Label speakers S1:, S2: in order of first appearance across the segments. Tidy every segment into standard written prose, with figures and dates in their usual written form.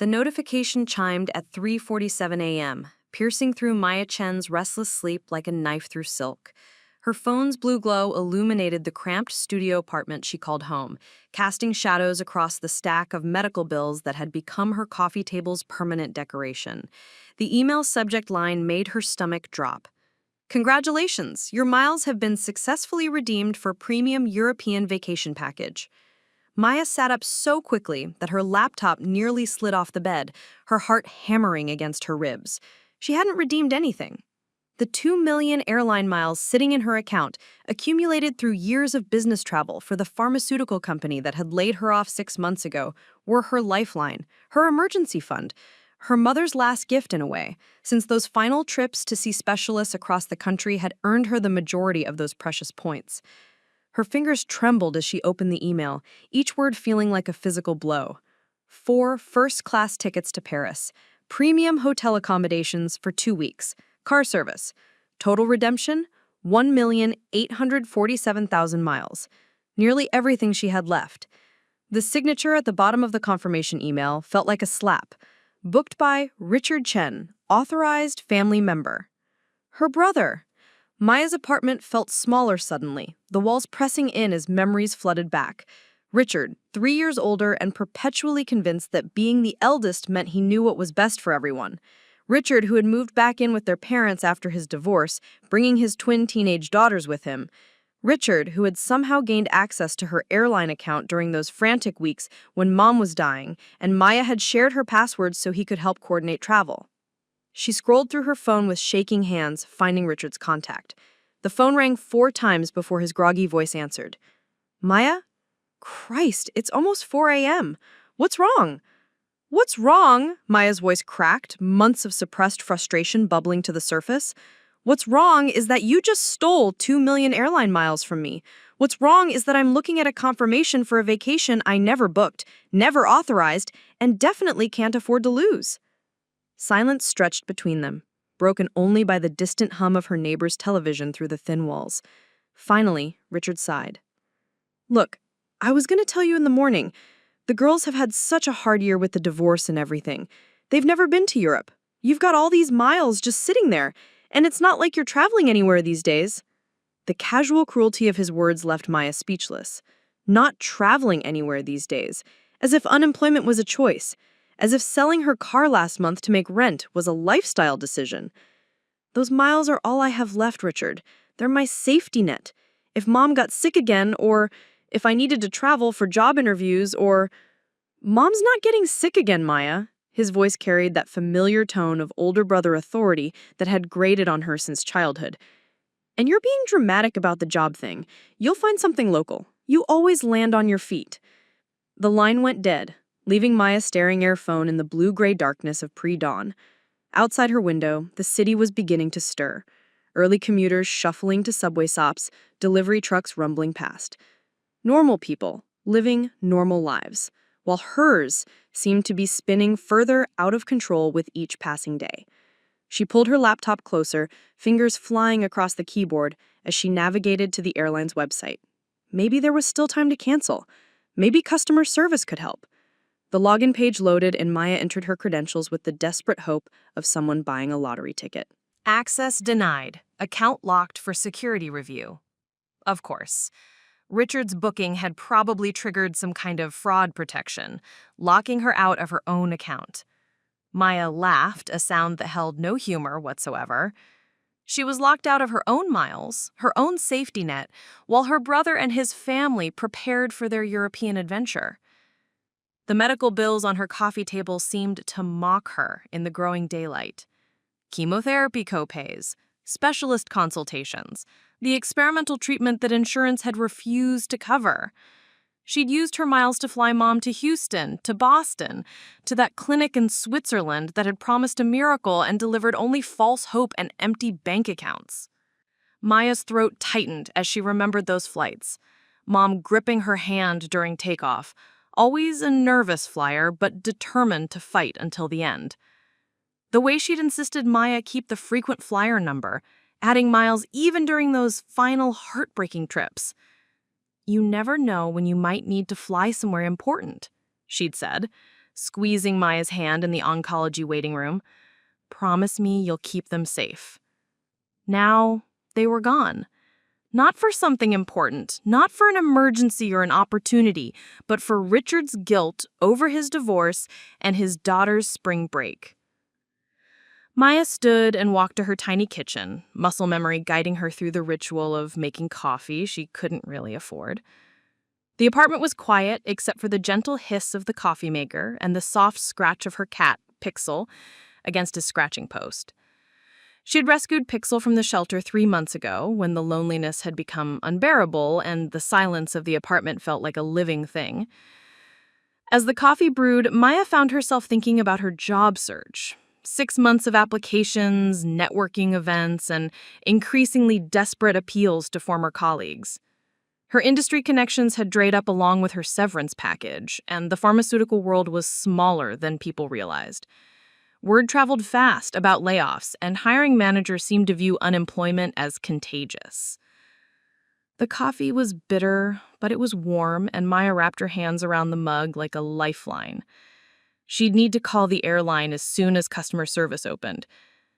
S1: The notification chimed at 3:47 a.m., piercing through Maya Chen's restless sleep like a knife through silk. Her phone's blue glow illuminated the cramped studio apartment she called home, casting shadows across the stack of medical bills that had become her coffee table's permanent decoration. The email subject line made her stomach drop. Congratulations, your miles have been successfully redeemed for premium European vacation package. Maya sat up so quickly that her laptop nearly slid off the bed, her heart hammering against her ribs. She hadn't redeemed anything. The 2 million airline miles sitting in her account, accumulated through years of business travel for the pharmaceutical company that had laid her off 6 months ago, were her lifeline, her emergency fund, her mother's last gift in a way, since those final trips to see specialists across the country had earned her the majority of those precious points. Her fingers trembled as she opened the email, each word feeling like a physical blow. 4 first-class tickets to Paris, premium hotel accommodations for 2 weeks, car service, total redemption, 1,847,000 miles. Nearly everything she had left. The signature at the bottom of the confirmation email felt like a slap. Booked by Richard Chen, authorized family member. Her brother. Maya's apartment felt smaller suddenly, the walls pressing in as memories flooded back. Richard, 3 years older and perpetually convinced that being the eldest meant he knew what was best for everyone. Richard, who had moved back in with their parents after his divorce, bringing his twin teenage daughters with him. Richard, who had somehow gained access to her airline account during those frantic weeks when Mom was dying, and Maya had shared her passwords so he could help coordinate travel. She scrolled through her phone with shaking hands, finding Richard's contact. The phone rang 4 times before his groggy voice answered. Maya? Christ, it's almost 4 a.m. What's wrong? What's wrong? Maya's voice cracked, months of suppressed frustration bubbling to the surface. What's wrong is that you just stole 2 million airline miles from me. What's wrong is that I'm looking at a confirmation for a vacation I never booked, never authorized, and definitely can't afford to lose. Silence stretched between them, broken only by the distant hum of her neighbor's television through the thin walls. Finally, Richard sighed. Look, I was going to tell you in the morning. The girls have had such a hard year with the divorce and everything. They've never been to Europe. You've got all these miles just sitting there. And it's not like you're traveling anywhere these days. The casual cruelty of his words left Maya speechless. Not traveling anywhere these days. As if unemployment was a choice. As if selling her car last month to make rent was a lifestyle decision. Those miles are all I have left, Richard. They're my safety net. If Mom got sick again, or if I needed to travel for job interviews, or... Mom's not getting sick again, Maya. His voice carried that familiar tone of older brother authority that had grated on her since childhood. And you're being dramatic about the job thing. You'll find something local. You always land on your feet. The line went dead, leaving Maya staring at her phone in the blue-gray darkness of pre-dawn. Outside her window, the city was beginning to stir. Early commuters shuffling to subway stops, delivery trucks rumbling past. Normal people, living normal lives, while hers seemed to be spinning further out of control with each passing day. She pulled her laptop closer, fingers flying across the keyboard as she navigated to the airline's website. Maybe there was still time to cancel. Maybe customer service could help. The login page loaded and Maya entered her credentials with the desperate hope of someone buying a lottery ticket. Access denied. Account locked for security review. Of course. Richard's booking had probably triggered some kind of fraud protection, locking her out of her own account. Maya laughed, a sound that held no humor whatsoever. She was locked out of her own miles, her own safety net, while her brother and his family prepared for their European adventure. The medical bills on her coffee table seemed to mock her in the growing daylight. Chemotherapy copays, specialist consultations, the experimental treatment that insurance had refused to cover. She'd used her miles to fly Mom to Houston, to Boston, to that clinic in Switzerland that had promised a miracle and delivered only false hope and empty bank accounts. Maya's throat tightened as she remembered those flights. Mom gripping her hand during takeoff, always a nervous flyer but determined to fight until the end. The way she'd insisted Maya keep the frequent flyer number, adding miles even during those final heartbreaking trips. You never know when you might need to fly somewhere important, she'd said. squeezing Maya's hand in the oncology waiting room. "Promise me you'll keep them safe." Now, they were gone. Not for something important, not for an emergency or an opportunity, but for Richard's guilt over his divorce and his daughter's spring break. Maya stood and walked to her tiny kitchen, muscle memory guiding her through the ritual of making coffee she couldn't really afford. The apartment was quiet except for the gentle hiss of the coffee maker and the soft scratch of her cat, Pixel, against his scratching post. She had rescued Pixel from the shelter 3 months ago when the loneliness had become unbearable and the silence of the apartment felt like a living thing. As the coffee brewed, Maya found herself thinking about her job search. 6 months of applications, networking events, and increasingly desperate appeals to former colleagues. Her industry connections had dried up along with her severance package, and the pharmaceutical world was smaller than people realized. Word traveled fast about layoffs, and hiring managers seemed to view unemployment as contagious. The coffee was bitter, but it was warm, and Maya wrapped her hands around the mug like a lifeline. She'd need to call the airline as soon as customer service opened.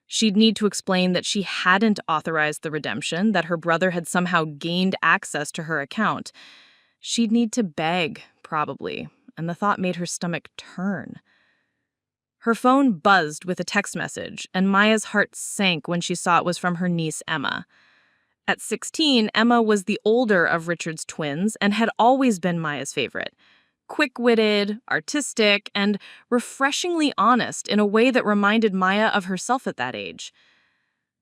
S1: She'd need to explain that she hadn't authorized the redemption, that her brother had somehow gained access to her account. She'd need to beg, probably, and the thought made her stomach turn. Her phone buzzed with a text message, and Maya's heart sank when she saw it was from her niece, Emma. At 16, Emma was the older of Richard's twins and had always been Maya's favorite. Quick-witted, artistic, and refreshingly honest in a way that reminded Maya of herself at that age.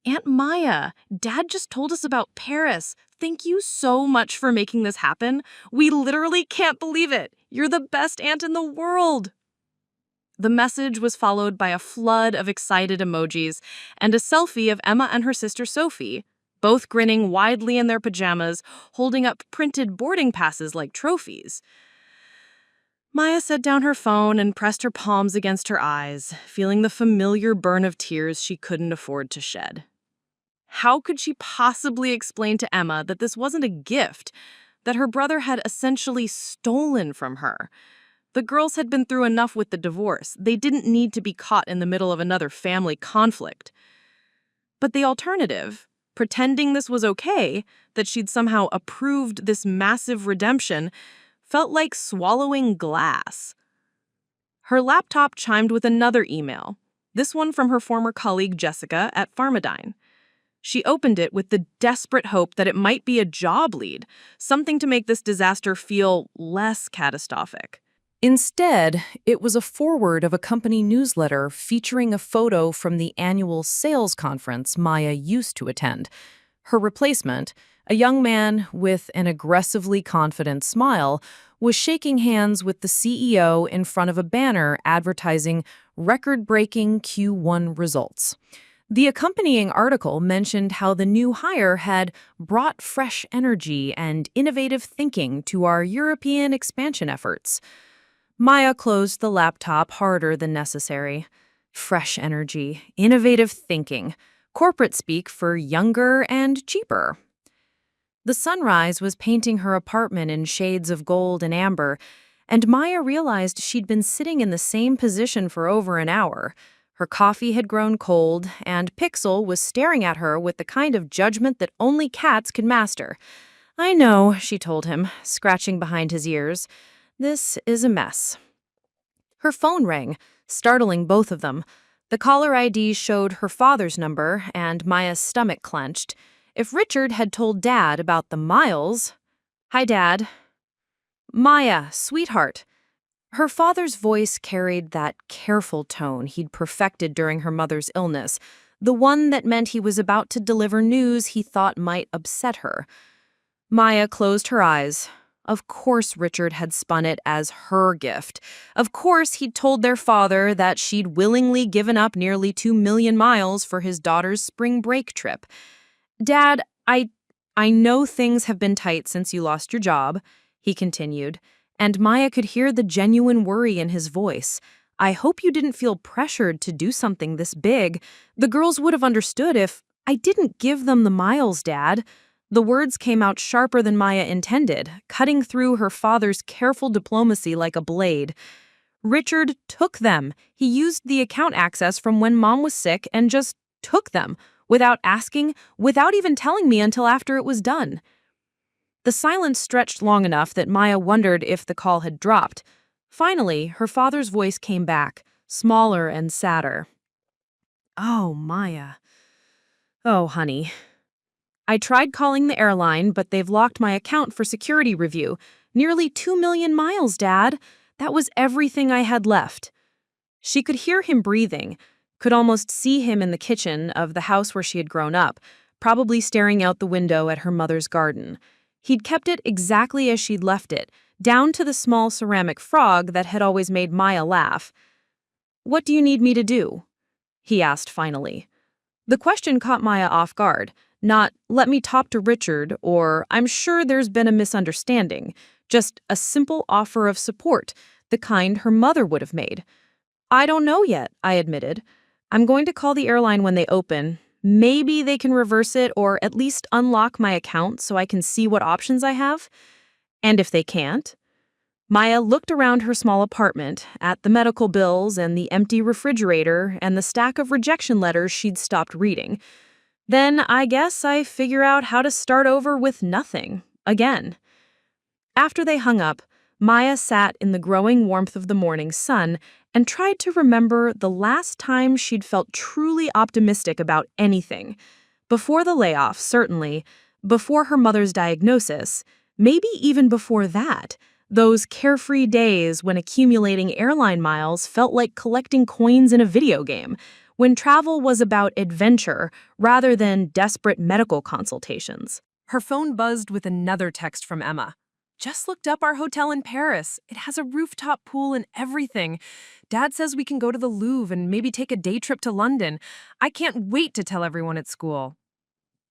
S1: "Aunt Maya, Dad just told us about Paris. Thank you so much for making this happen. We literally can't believe it. You're the best aunt in the world." The message was followed by a flood of excited emojis and a selfie of Emma and her sister Sophie, both grinning widely in their pajamas, holding up printed boarding passes like trophies. Maya set down her phone and pressed her palms against her eyes, feeling the familiar burn of tears she couldn't afford to shed. How could she possibly explain to Emma that this wasn't a gift, that her brother had essentially stolen from her? The girls had been through enough with the divorce. They didn't need to be caught in the middle of another family conflict. But the alternative, pretending this was okay, that she'd somehow approved this massive redemption, felt like swallowing glass. Her laptop chimed with another email, this one from her former colleague Jessica at Pharmadyne. She opened it with the desperate hope that it might be a job lead, something to make this disaster feel less catastrophic.
S2: Instead, it was a forward of a company newsletter featuring a photo from the annual sales conference Maya used to attend. Her replacement, a young man with an aggressively confident smile, was shaking hands with the CEO in front of a banner advertising record-breaking Q1 results. The accompanying article mentioned how the new hire had brought fresh energy and innovative thinking to our European expansion efforts. Maya closed the laptop harder than necessary. Fresh energy, innovative thinking, corporate speak for younger and cheaper. The sunrise was painting her apartment in shades of gold and amber, and Maya realized she'd been sitting in the same position for over an hour. Her coffee had grown cold, and Pixel was staring at her with the kind of judgment that only cats could master. "I know," she told him, scratching behind his ears. "This is a mess." Her phone rang, startling both of them. The caller ID showed her father's number, and Maya's stomach clenched. If Richard had told Dad about the miles... "Hi, Dad." "Maya, sweetheart." Her father's voice carried that careful tone he'd perfected during her mother's illness, the one that meant he was about to deliver news he thought might upset her. Maya closed her eyes. Of course Richard had spun it as her gift. Of course he'd told their father that she'd willingly given up nearly 2 million miles for his daughter's spring break trip. "Dad, I know things have been tight since you lost your job," he continued, and Maya could hear the genuine worry in his voice. "I hope you didn't feel pressured to do something this big. The girls would have understood if I didn't give them the miles, Dad." The words came out sharper than Maya intended, cutting through her father's careful diplomacy like a blade. Richard took them. He used the account access from when Mom was sick and just took them without asking, without even telling me until after it was done. The silence stretched long enough that Maya wondered if the call had dropped. Finally, her father's voice came back, smaller and sadder. "Oh, Maya. Oh, honey. I tried calling the airline, but they've locked my account for security review. Nearly 2 million miles, Dad. That was everything I had left." She could hear him breathing, could almost see him in the kitchen of the house where she had grown up, probably staring out the window at her mother's garden. He'd kept it exactly as she'd left it, down to the small ceramic frog that had always made Maya laugh. "What do you need me to do?" he asked finally. The question caught Maya off guard. Not, "Let me talk to Richard," or "I'm sure there's been a misunderstanding." Just a simple offer of support, the kind her mother would have made. "I don't know yet," I admitted. "I'm going to call the airline when they open. Maybe they can reverse it or at least unlock my account so I can see what options I have. And if they can't?" Maya looked around her small apartment, at the medical bills and the empty refrigerator and the stack of rejection letters she'd stopped reading. "Then I guess I figure out how to start over with nothing, again." After they hung up, Maya sat in the growing warmth of the morning sun and tried to remember the last time she'd felt truly optimistic about anything. Before the layoff, certainly. Before her mother's diagnosis. Maybe even before that. Those carefree days when accumulating airline miles felt like collecting coins in a video game. When travel was about adventure rather than desperate medical consultations. Her phone buzzed with another text from Emma. "Just looked up our hotel in Paris. It has a rooftop pool and everything. Dad says we can go to the Louvre and maybe take a day trip to London. I can't wait to tell everyone at school."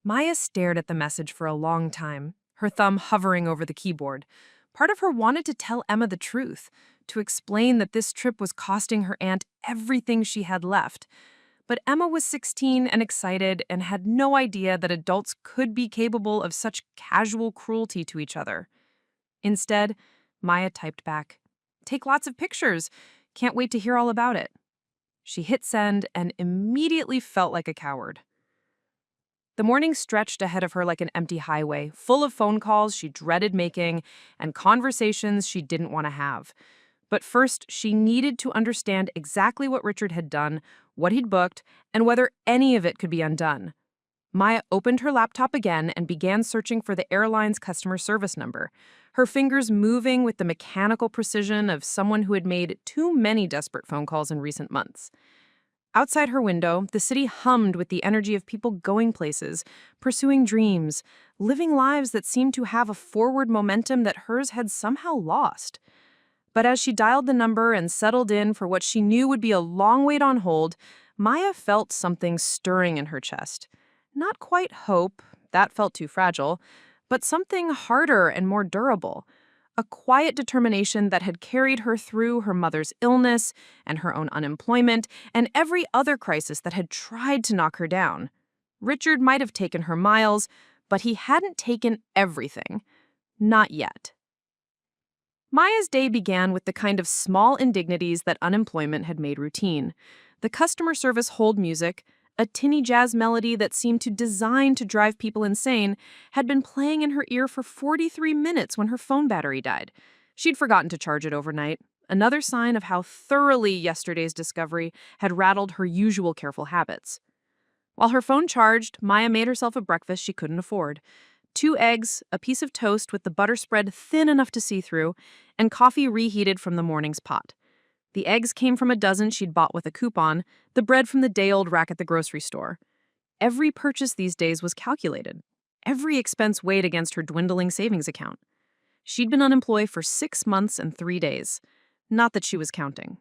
S2: Maya stared at the message for a long time, her thumb hovering over the keyboard. Part of her wanted to tell Emma the truth, to explain that this trip was costing her aunt everything she had left. But Emma was 16 and excited and had no idea that adults could be capable of such casual cruelty to each other. Instead, Maya typed back, "Take lots of pictures. Can't wait to hear all about it." She hit send and immediately felt like a coward. The morning stretched ahead of her like an empty highway, full of phone calls she dreaded making and conversations she didn't want to have. But first, she needed to understand exactly what Richard had done, what he'd booked, and whether any of it could be undone. Maya opened her laptop again and began searching for the airline's customer service number, her fingers moving with the mechanical precision of someone who had made too many desperate phone calls in recent months. Outside her window, the city hummed with the energy of people going places, pursuing dreams, living lives that seemed to have a forward momentum that hers had somehow lost. But as she dialed the number and settled in for what she knew would be a long wait on hold, Maya felt something stirring in her chest. Not quite hope, that felt too fragile, but something harder and more durable. A quiet determination that had carried her through her mother's illness and her own unemployment and every other crisis that had tried to knock her down. Richard might have taken her miles, but he hadn't taken everything. Not yet. Maya's day began with the kind of small indignities that unemployment had made routine. The customer service hold music, a tinny jazz melody that seemed designed to drive people insane, had been playing in her ear for 43 minutes when her phone battery died. She'd forgotten to charge it overnight, another sign of how thoroughly yesterday's discovery had rattled her usual careful habits. While her phone charged, Maya made herself a breakfast she couldn't afford. 2 eggs, a piece of toast with the butter spread thin enough to see through, and coffee reheated from the morning's pot. The eggs came from a dozen she'd bought with a coupon, the bread from the day-old rack at the grocery store. Every purchase these days was calculated. Every expense weighed against her dwindling savings account. She'd been unemployed for 6 months and 3 days. Not that she was counting.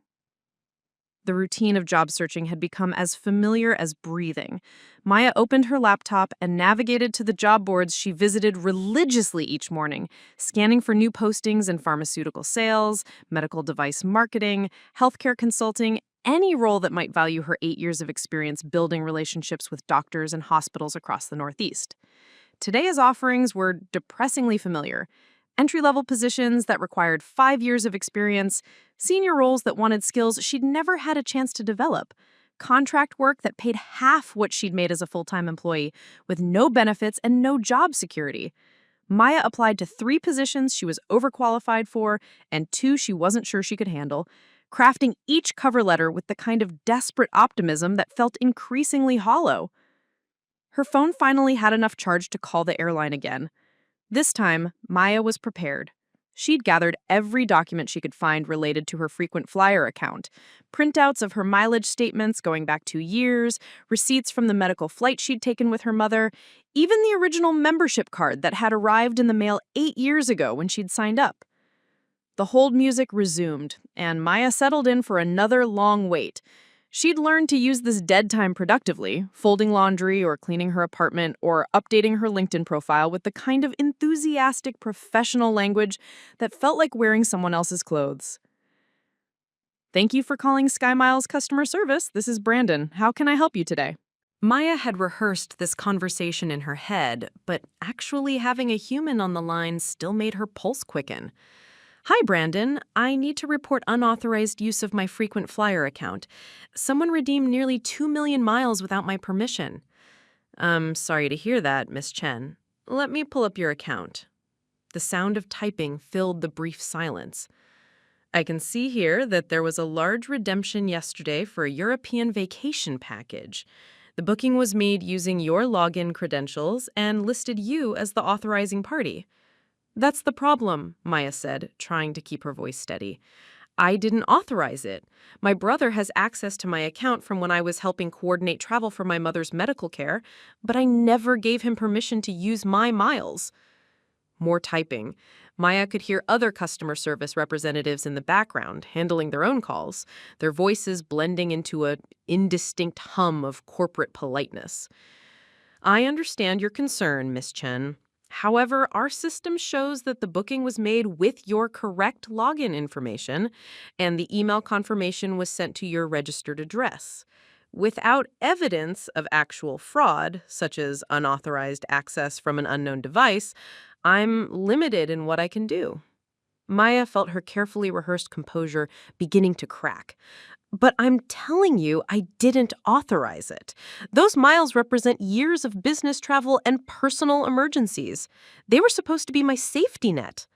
S2: The routine of job searching had become as familiar as breathing. Maya opened her laptop and navigated to the job boards she visited religiously each morning, scanning for new postings in pharmaceutical sales, medical device marketing, healthcare consulting, any role that might value her 8 years of experience building relationships with doctors and hospitals across the Northeast. Today's offerings were depressingly familiar. Entry-level positions that required 5 years of experience,
S1: Senior roles that wanted skills she'd never had a chance to develop. Contract work that paid half what she'd made as a full-time employee, with no benefits and no job security. Maya applied to 3 positions she was overqualified for and 2 she wasn't sure she could handle, crafting each cover letter with the kind of desperate optimism that felt increasingly hollow. Her phone finally had enough charge to call the airline again. This time, Maya was prepared. She'd gathered every document she could find related to her frequent flyer account, printouts of her mileage statements going back 2 years, receipts from the medical flight she'd taken with her mother, even the original membership card that had arrived in the mail 8 years ago when she'd signed up. The hold music resumed, and Maya settled in for another long wait. She'd learned to use this dead time productively, folding laundry or cleaning her apartment or updating her LinkedIn profile with the kind of enthusiastic professional language that felt like wearing someone else's clothes. Thank you for calling SkyMiles customer service. This is Brandon. How can I help you today? Maya had rehearsed this conversation in her head, but actually having a human on the line still made her pulse quicken. Hi, Brandon. I need to report unauthorized use of my frequent flyer account. Someone redeemed nearly 2 million miles without my permission. I'm sorry to hear that, Miss Chen. Let me pull up your account. The sound of typing filled the brief silence. I can see here that there was a large redemption yesterday for a European vacation package. The booking was made using your login credentials and listed you as the authorizing party. That's the problem, Maya said, trying to keep her voice steady. I didn't authorize it. My brother has access to my account from when I was helping coordinate travel for my mother's medical care, but I never gave him permission to use my miles. More typing. Maya could hear other customer service representatives in the background handling their own calls, their voices blending into an indistinct hum of corporate politeness. I understand your concern, Miss Chen. However, our system shows that the booking was made with your correct login information, and the email confirmation was sent to your registered address. Without evidence of actual fraud, such as unauthorized access from an unknown device, I'm limited in what I can do. Maya felt her carefully rehearsed composure beginning to crack. But I'm telling you, I didn't authorize it. Those miles represent years of business travel and personal emergencies. They were supposed to be my safety net.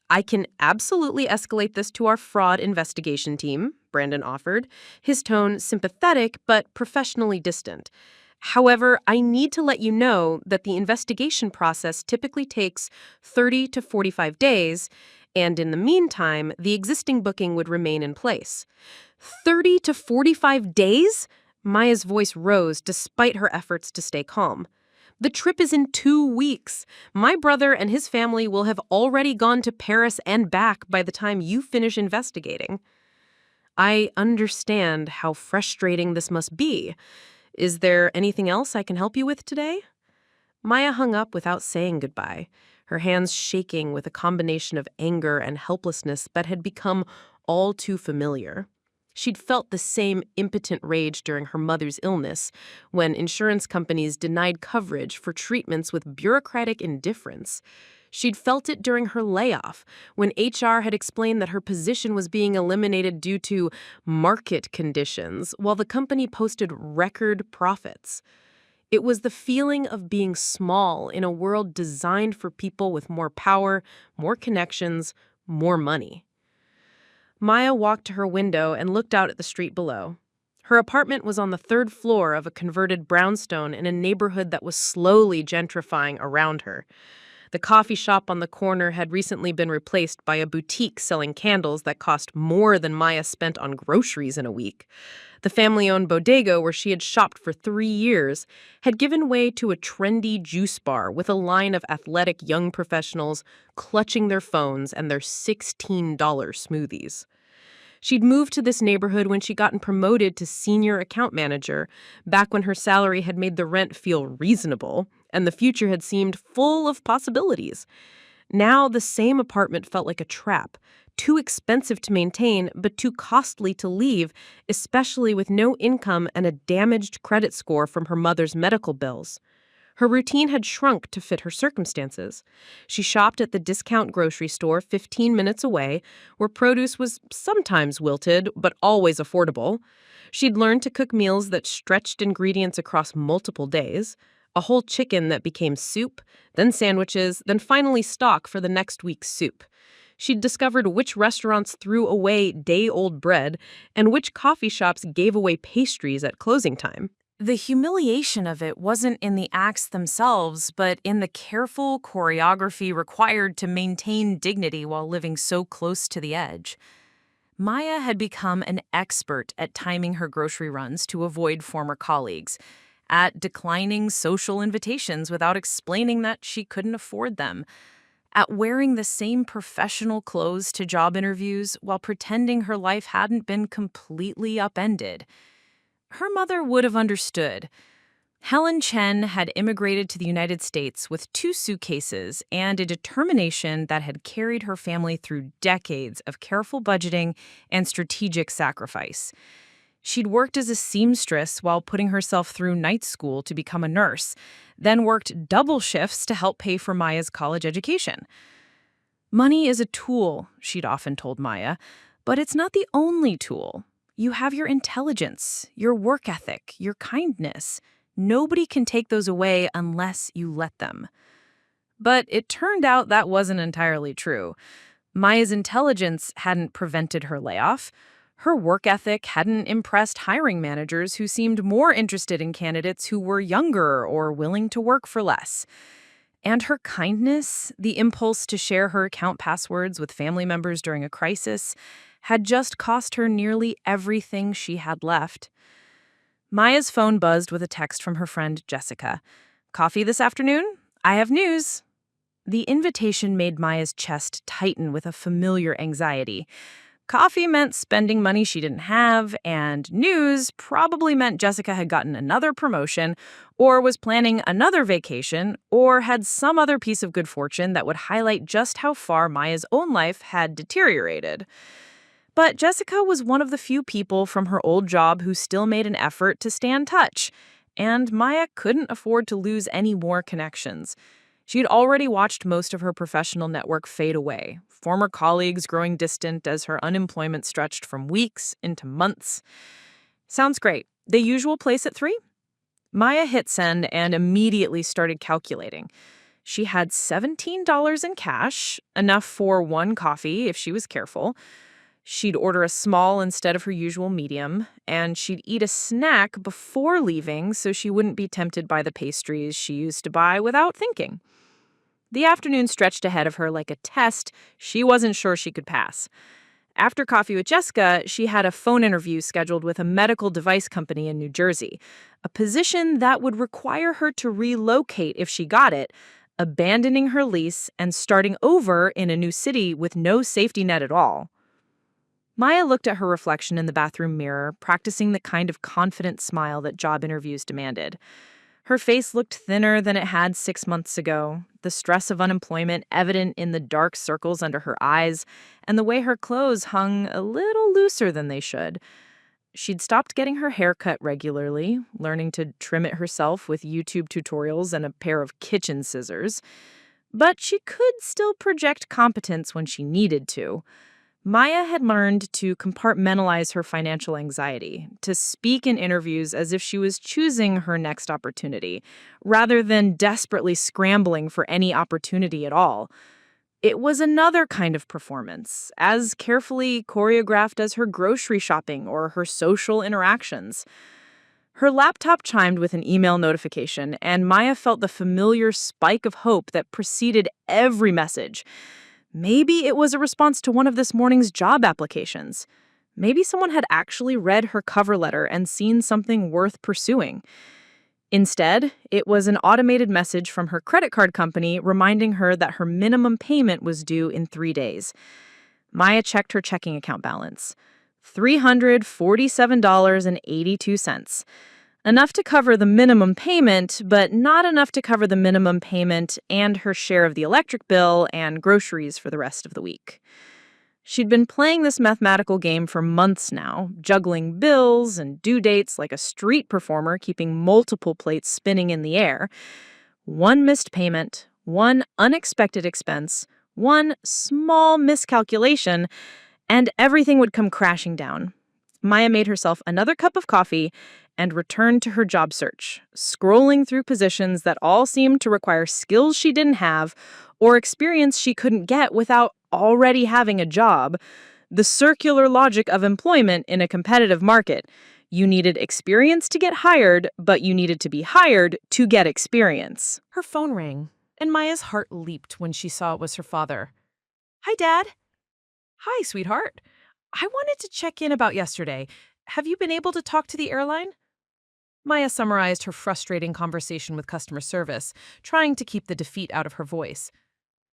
S1: I can absolutely escalate this to our fraud investigation team, Brandon offered, his tone sympathetic but professionally distant. However, I need to let you know that the investigation process typically takes 30 to 45 days, and in the meantime, the existing booking would remain in place. 30 to 45 days? Maya's voice rose despite her efforts to stay calm. The trip is in 2 weeks. My brother and his family will have already gone to Paris and back by the time you finish investigating. I understand how frustrating this must be. Is there anything else I can help you with today? Maya hung up without saying goodbye, her hands shaking with a combination of anger and helplessness that had become all too familiar. She'd felt the same impotent rage during her mother's illness, when insurance companies denied coverage for treatments with bureaucratic indifference. She'd felt it during her layoff, when HR had explained that her position was being eliminated due to market conditions, while the company posted record profits. It was the feeling of being small in a world designed for people with more power, more connections, more money. Maya walked to her window and looked out at the street below. Her apartment was on the 3rd floor of a converted brownstone in a neighborhood that was slowly gentrifying around her. The coffee shop on the corner had recently been replaced by a boutique selling candles that cost more than Maya spent on groceries in a week. The family-owned bodega, where she had shopped for 3 years, had given way to a trendy juice bar with a line of athletic young professionals clutching their phones and their $16 smoothies. She'd moved to this neighborhood when she'd gotten promoted to senior account manager, back when her salary had made the rent feel reasonable and the future had seemed full of possibilities. Now the same apartment felt like a trap, too expensive to maintain but too costly to leave, especially with no income and a damaged credit score from her mother's medical bills.
S3: Her routine had shrunk to fit her circumstances. She shopped at the discount grocery store 15 minutes away, where produce was sometimes wilted, but always affordable. She'd learned to cook meals that stretched ingredients across multiple days, a whole chicken that became soup, then sandwiches, then finally stock for the next week's soup. She'd discovered which restaurants threw away day-old bread and which coffee shops gave away pastries at closing time.
S2: The humiliation of it wasn't in the acts themselves, but in the careful choreography required to maintain dignity while living so close to the edge. Maya had become an expert at timing her grocery runs to avoid former colleagues, at declining social invitations without explaining that she couldn't afford them, at wearing the same professional clothes to job interviews while pretending her life hadn't been completely upended. Her mother would have understood. Helen Chen had immigrated to the United States with 2 suitcases and a determination that had carried her family through decades of careful budgeting and strategic sacrifice. She'd worked as a seamstress while putting herself through night school to become a nurse, then worked double shifts to help pay for Maya's college education. Money is a tool, she'd often told Maya, but it's not the only tool. You have your intelligence, your work ethic, your kindness. Nobody can take those away unless you let them. But it turned out that wasn't entirely true. Maya's intelligence hadn't prevented her layoff. Her work ethic hadn't impressed hiring managers who seemed more interested in candidates who were younger or willing to work for less. And her kindness, the impulse to share her account passwords with family members during a crisis, had just cost her nearly everything she had left. Maya's phone buzzed with a text from her friend Jessica. "Coffee this afternoon? I have news." The invitation made Maya's chest tighten with a familiar anxiety. Coffee meant spending money she didn't have, and news probably meant Jessica had gotten another promotion, or was planning another vacation, or had some other piece of good fortune that would highlight just how far Maya's own life had deteriorated. But Jessica was one of the few people from her old job who still made an effort to stay in touch, and Maya couldn't afford to lose any more connections. She'd already watched most of her professional network fade away, former colleagues growing distant as her unemployment stretched from weeks into months. Sounds great. The usual place at 3? Maya hit send and immediately started calculating. She had $17 in cash, enough for 1 coffee if she was careful. She'd order a small instead of her usual medium, and she'd eat a snack before leaving so she wouldn't be tempted by the pastries she used to buy without thinking. The afternoon stretched ahead of her like a test she wasn't sure she could pass. After coffee with Jessica, she had a phone interview scheduled with a medical device company in New Jersey, a position that would require her to relocate if she got it, abandoning her lease and starting over in a new city with no safety net at all. Maya looked at her reflection in the bathroom mirror, practicing the kind of confident smile that job interviews demanded. Her face looked thinner than it had 6 months ago, the stress of unemployment evident in the dark circles under her eyes, and the way her clothes hung a little looser than they should. She'd stopped getting her hair cut regularly, learning to trim it herself with YouTube tutorials and a pair of kitchen scissors. But she could still project competence when she needed to. Maya had learned to compartmentalize her financial anxiety, to speak in interviews as if she was choosing her next opportunity, rather than desperately scrambling for any opportunity at all. It was another kind of performance, as carefully choreographed as her grocery shopping or her social interactions. Her laptop chimed with an email notification, and Maya felt the familiar spike of hope that preceded every message. Maybe it was a response to one of this morning's job applications. Maybe someone had actually read her cover letter and seen something worth pursuing. Instead, it was an automated message from her credit card company reminding her that her minimum payment was due in 3 days. Maya checked her checking account balance. $347.82. Enough to cover the minimum payment, but not enough to cover the minimum payment and her share of the electric bill and groceries for the rest of the week. She'd been playing this mathematical game for months now, juggling bills and due dates like a street performer, keeping multiple plates spinning in the air.
S3: One missed payment, one unexpected expense, one small miscalculation, and everything would come crashing down. Maya made herself another cup of coffee and returned to her job search, scrolling through positions that all seemed to require skills she didn't have or experience she couldn't get without already having a job. The circular logic of employment in a competitive market. You needed experience to get hired, but you needed to be hired to get experience.
S2: Her phone rang, and Maya's heart leaped when she saw it was her father. "Hi, Dad." "Hi, sweetheart. I wanted to check in about yesterday. Have you been able to talk to the airline?" Maya summarized her frustrating conversation with customer service, trying to keep the defeat out of her voice.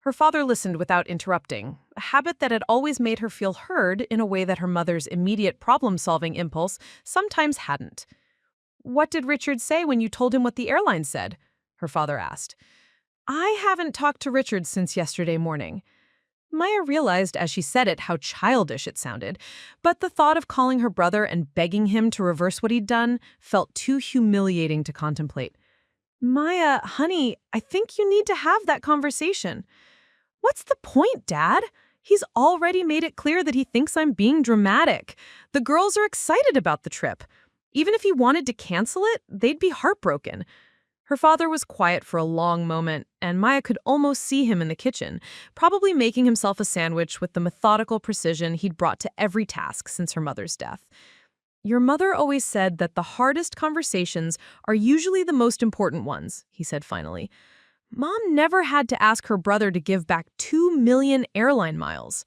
S2: Her father listened without interrupting, a habit that had always made her feel heard in a way that her mother's immediate problem-solving impulse sometimes hadn't. "What did Richard say when you told him what the airline said?" her father asked. "I haven't talked to Richard since yesterday morning." Maya realized as she said it how childish it sounded, but the thought of calling her brother and begging him to reverse what he'd done felt too humiliating to contemplate. "Maya, honey, I think you need to have that conversation." "What's the point, Dad? He's already made it clear that he thinks I'm being dramatic. The girls are excited about the trip. Even if he wanted to cancel it, they'd be heartbroken." Her father was quiet for a long moment, and Maya could almost see him in the kitchen, probably making himself a sandwich with the methodical precision he'd brought to every task since her mother's death. "Your mother always said that the hardest conversations are usually the most important ones," he said finally. "Mom never had to ask her brother to give back 2 million airline miles."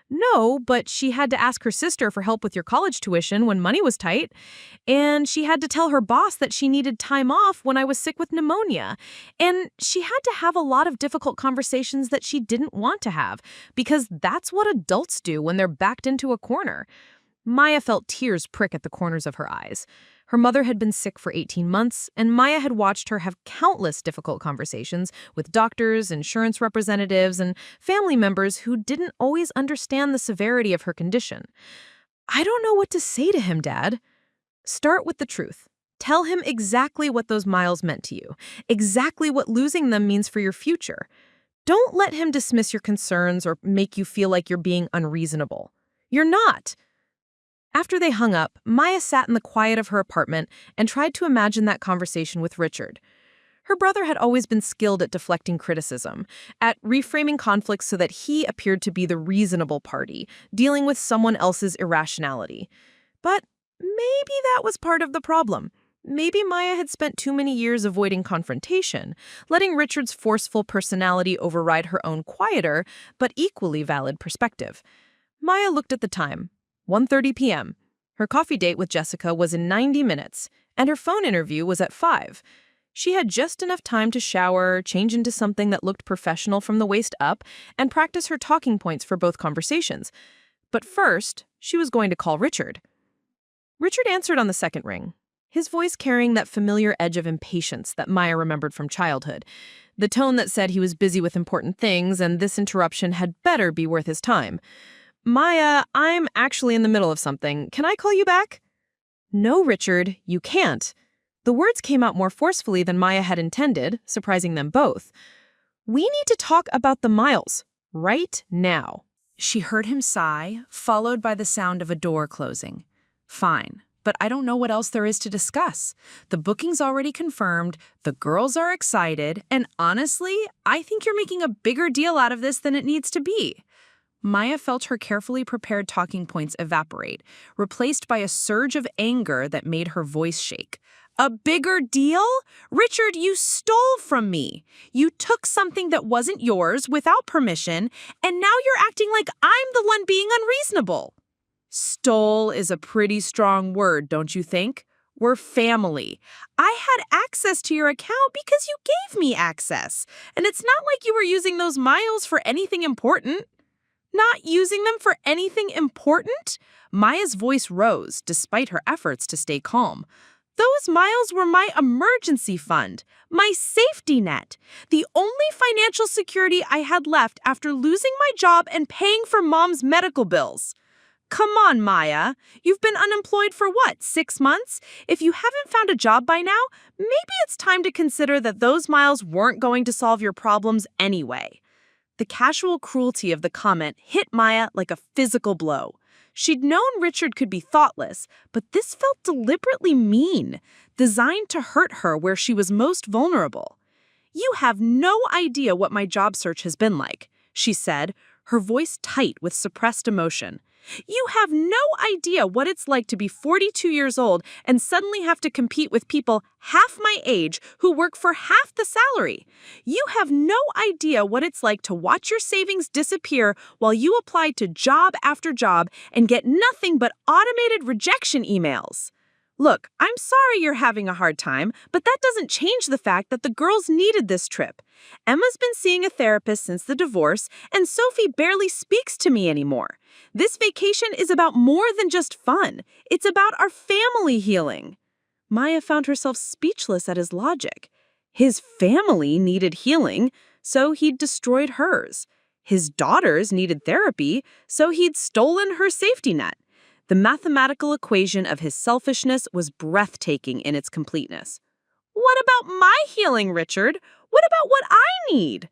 S2: "No, but she had to ask her sister for help with your college tuition when money was tight. And she had to tell her boss that she needed time off when I was sick with pneumonia. And she had to have a lot of difficult conversations that she didn't want to have, because that's what adults do when they're backed into a corner." Maya felt tears prick at the corners of her eyes. Her mother had been sick for 18 months, and Maya had watched her have countless difficult conversations with doctors, insurance representatives, and family members who didn't always understand the severity of her condition. "I don't know what to say to him, Dad." "Start with the truth. Tell him exactly what those miles meant to you, exactly what losing them means for your future. Don't let him dismiss your concerns or make you feel like you're being unreasonable. You're not." After they hung up, Maya sat in the quiet of her apartment and tried to imagine that conversation with Richard. Her brother had always been skilled at deflecting criticism, at reframing conflicts so that he appeared to be the reasonable party, dealing with someone else's irrationality. But maybe that was part of the problem. Maybe Maya had spent too many years avoiding confrontation, letting Richard's forceful personality override her own quieter, but equally valid perspective. Maya looked at the time. 1:30 p.m. Her coffee date with Jessica was in 90 minutes, and her phone interview was at 5. She had just enough time to shower, change into something that looked professional from the waist up, and practice her talking points for both conversations. But first, she was going to call Richard. Richard answered on the second ring, his voice carrying that familiar edge of impatience that Maya remembered from childhood, the tone that said he was busy with important things and this interruption had better be worth his time. "Maya, I'm actually in the middle of something. Can I call you back?" "No, Richard, you can't." The words came out more forcefully than Maya had intended, surprising them both. "We need to talk about the miles, right now." She heard him sigh, followed by the sound of a door closing. "Fine, but I don't know what else there is to discuss. The booking's already confirmed, the girls are excited, and honestly, I think you're making a bigger deal out of this than it needs to be." Maya felt her carefully prepared talking points evaporate, replaced by a surge of anger that made her voice shake. "A bigger deal? Richard, you stole from me. You took something that wasn't yours without permission, and now you're acting like I'm the one being unreasonable." "Stole is a pretty strong word, don't you think? We're family. I had access to your account because you gave me access, and it's not like you were using those miles for anything important." "Not using them for anything important?" Maya's voice rose, despite her efforts to stay calm. "Those miles were my emergency fund, my safety net, the only financial security I had left after losing my job and paying for Mom's medical bills."
S3: Come on, Maya. You've been unemployed for what, 6 months? If you haven't found a job by now, maybe it's time to consider that those miles weren't going to solve your problems anyway. The casual cruelty of the comment hit Maya like a physical blow. She'd known Richard could be thoughtless, but this felt deliberately mean, designed to hurt her where she was most vulnerable. "You have no idea what my job search has been like," she said, her voice tight with suppressed emotion. "You have no idea what it's like to be 42 years old and suddenly have to compete with people half my age who work for half the salary. You have no idea what it's like to watch your savings disappear while you apply to job after job and get nothing but automated rejection emails. Look, I'm sorry you're having a hard time, but that doesn't change the fact that the girls needed this trip. Emma's been seeing a therapist since the divorce, and Sophie barely speaks to me anymore. This vacation is about more than just fun. It's about our family healing." Maya found herself speechless at his logic. His family needed healing, so he'd destroyed hers. His daughters needed therapy, so he'd stolen her safety net. The mathematical equation of his selfishness was breathtaking in its completeness. "What about my healing, Richard? What about what I need?"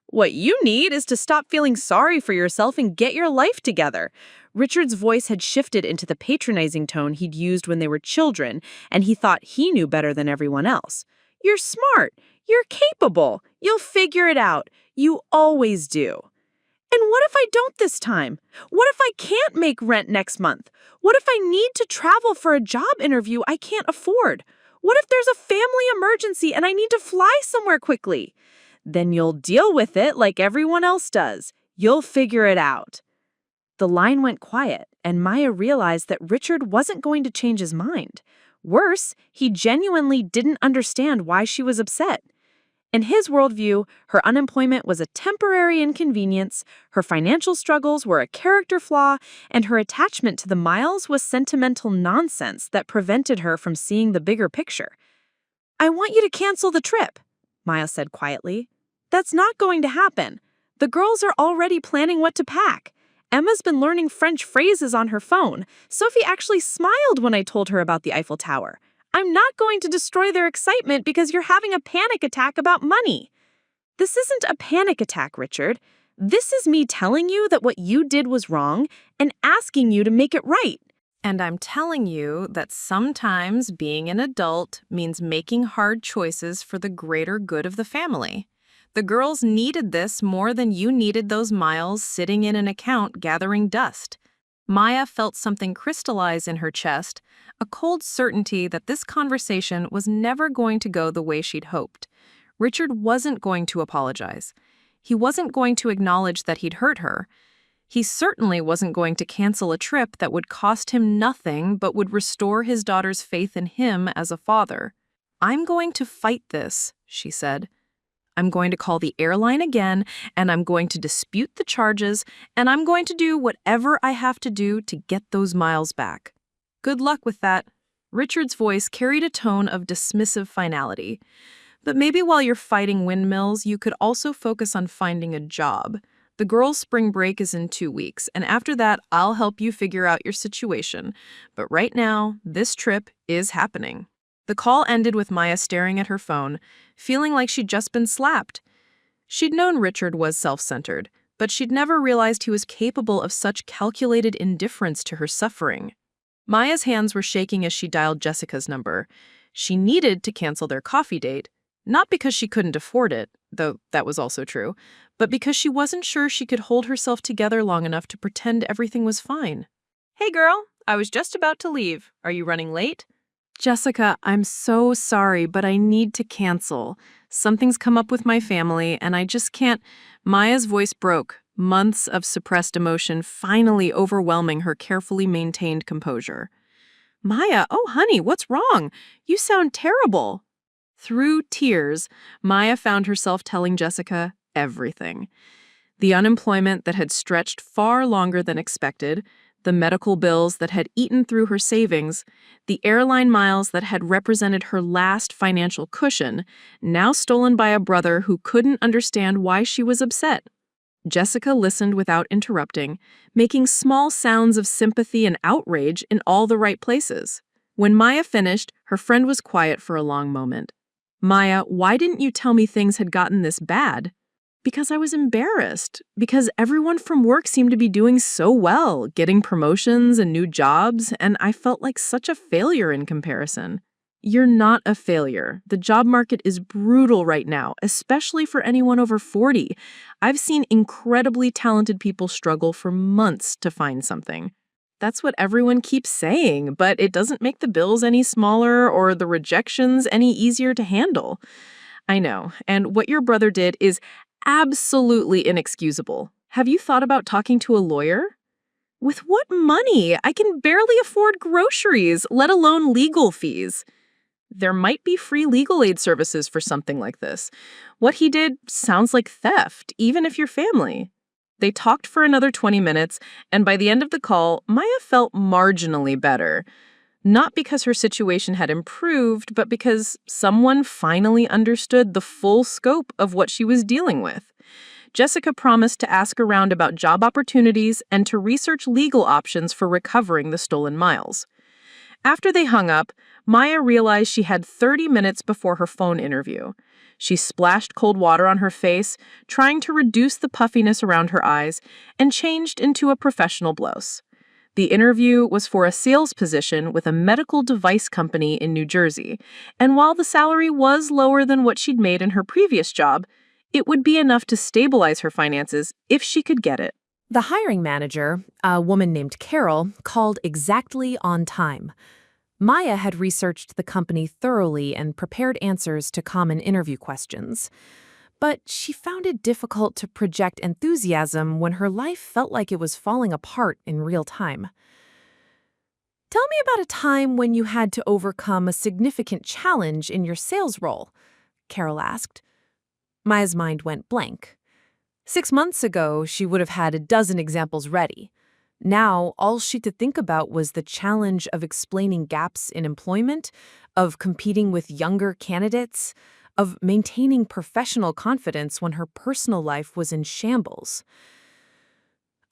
S3: "What you need is to stop feeling sorry for yourself and get your life together." Richard's voice had shifted into the patronizing tone he'd used when they were children, and he thought he knew better than everyone else. "You're smart. You're capable. You'll figure it out. You always do." "And what if I don't this time? What if I can't make rent next month? What if I need to travel for a job interview I can't afford? What if there's a family emergency and I need to fly somewhere quickly?" "Then you'll deal with it like everyone else does. You'll figure it out." The line went quiet, and Maya realized that Richard wasn't going to change his mind. Worse, he genuinely didn't understand why she was upset. In his worldview, her unemployment was a temporary inconvenience, her financial struggles were a character flaw, and her attachment to the miles was sentimental nonsense that prevented her from seeing the bigger picture. "I want you to cancel the trip," Maya said quietly. "That's not going to happen. The girls are already planning what to pack. Emma's been learning French phrases on her phone. Sophie actually smiled when I told her about the Eiffel Tower. I'm not going to destroy their excitement because you're having a panic attack about money." "This isn't a panic attack, Richard. This is me telling you that what you did was wrong and asking you to make it right."
S2: And I'm telling you that sometimes being an adult means making hard choices for the greater good of the family. The girls needed this more than you needed those miles sitting in an account gathering dust. Maya felt something crystallize in her chest, a cold certainty that this conversation was never going to go the way she'd hoped. Richard wasn't going to apologize. He wasn't going to acknowledge that he'd hurt her. He certainly wasn't going to cancel a trip that would cost him nothing but would restore his daughter's faith in him as a father. "I'm going to fight this," she said. "I'm going to call the airline again, and I'm going to dispute the charges, and I'm going to do whatever I have to do to get those miles back." "Good luck with that." Richard's voice carried a tone of dismissive finality. "But maybe while you're fighting windmills, you could also focus on finding a job. The girls' spring break is in 2 weeks, and after that, I'll help you figure out your situation. But right now, this trip is happening." The call ended with Maya staring at her phone, feeling like she'd just been slapped. She'd known Richard was self-centered, but she'd never realized he was capable of such calculated indifference to her suffering. Maya's hands were shaking as she dialed Jessica's number. She needed to cancel their coffee date, not because she couldn't afford it, though that was also true, but because she wasn't sure she could hold herself together long enough to pretend everything was fine. "Hey girl, I was just about to leave. Are you running late?" "Jessica, I'm so sorry, but I need to cancel. Something's come up with my family, and I just can't." Maya's voice broke, months of suppressed emotion finally overwhelming her carefully maintained composure. "Maya, oh honey, what's wrong? You sound terrible." Through tears, Maya found herself telling Jessica everything. The unemployment that had stretched far longer than expected, the medical bills that had eaten through her savings, the airline miles that had represented her last financial cushion, now stolen by a brother who couldn't understand why she was upset.
S3: Jessica listened without interrupting, making small sounds of sympathy and outrage in all the right places. When Maya finished, her friend was quiet for a long moment. "Maya, why didn't you tell me things had gotten this bad?" "Because I was embarrassed. Because everyone from work seemed to be doing so well, getting promotions and new jobs, and I felt like such a failure in comparison." "You're not a failure. The job market is brutal right now, especially for anyone over 40. I've seen incredibly talented people struggle for months to find something." That's what everyone keeps saying, but it doesn't make the bills any smaller or the rejections any easier to handle. I know, and what your brother did is absolutely inexcusable. Have you thought about talking to a lawyer? "With what money? I can barely afford groceries, let alone legal fees." "There might be free legal aid services for something like this. What he did sounds like theft, even if you're family." They talked for another 20 minutes, and by the end of the call, Maya felt marginally better. Not because her situation had improved, but because someone finally understood the full scope of what she was dealing with. Jessica promised to ask around about job opportunities and to research legal options for recovering the stolen miles. After they hung up, Maya realized she had 30 minutes before her phone interview. She splashed cold water on her face, trying to reduce the puffiness around her eyes, and changed into a professional blouse. The interview was for a sales position with a medical device company in New Jersey, and while the salary was lower than what she'd made in her previous job, it would be enough to stabilize her finances if she could get it.
S2: The hiring manager, a woman named Carol, called exactly on time. Maya had researched the company thoroughly and prepared answers to common interview questions. But she found it difficult to project enthusiasm when her life felt like it was falling apart in real time. "Tell me about a time when you had to overcome a significant challenge in your sales role," Carol asked. Maya's mind went blank. 6 months ago, she would have had a dozen examples ready. Now, all she could think about was the challenge of explaining gaps in employment, of competing with younger candidates, of maintaining professional confidence when her personal life was in shambles.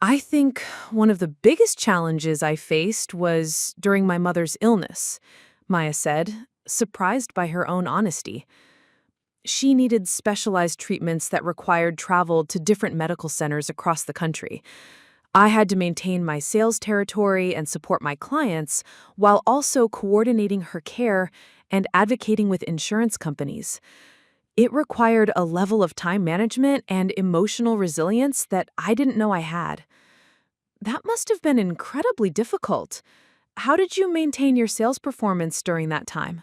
S2: "I think one of the biggest challenges I faced was during my mother's illness," Maya said, surprised by her own honesty. She needed specialized treatments that required travel to different medical centers across the country. I had to maintain my sales territory and support my clients while also coordinating her care and advocating with insurance companies. It required a level of time management and emotional resilience that I didn't know I had. That must have been incredibly difficult. How did you maintain your sales performance during that time?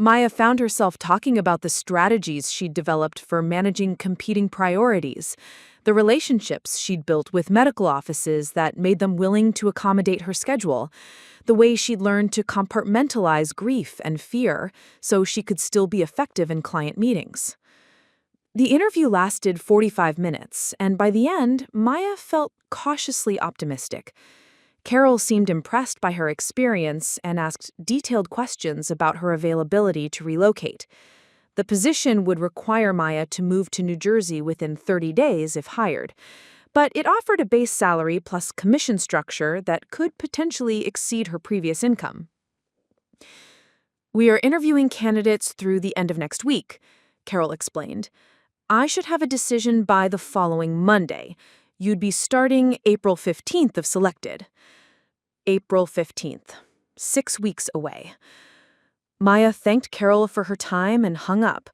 S2: Maya found herself talking about the strategies she'd developed for managing competing priorities, the relationships she'd built with medical offices that made them willing to accommodate her schedule, the way she'd learned to compartmentalize grief and fear so she could still be effective in client meetings. The interview lasted 45 minutes, and by the end, Maya felt cautiously optimistic. Carol seemed impressed by her experience and asked detailed questions about her availability to relocate. The position would require Maya to move to New Jersey within 30 days if hired, but it offered a base salary plus commission structure that could potentially exceed her previous income. "We are interviewing candidates through the end of next week," Carol explained. "I should have a decision by the following Monday. You'd be starting April 15th if selected." April 15th. 6 weeks away. Maya thanked Carol for her time and hung up,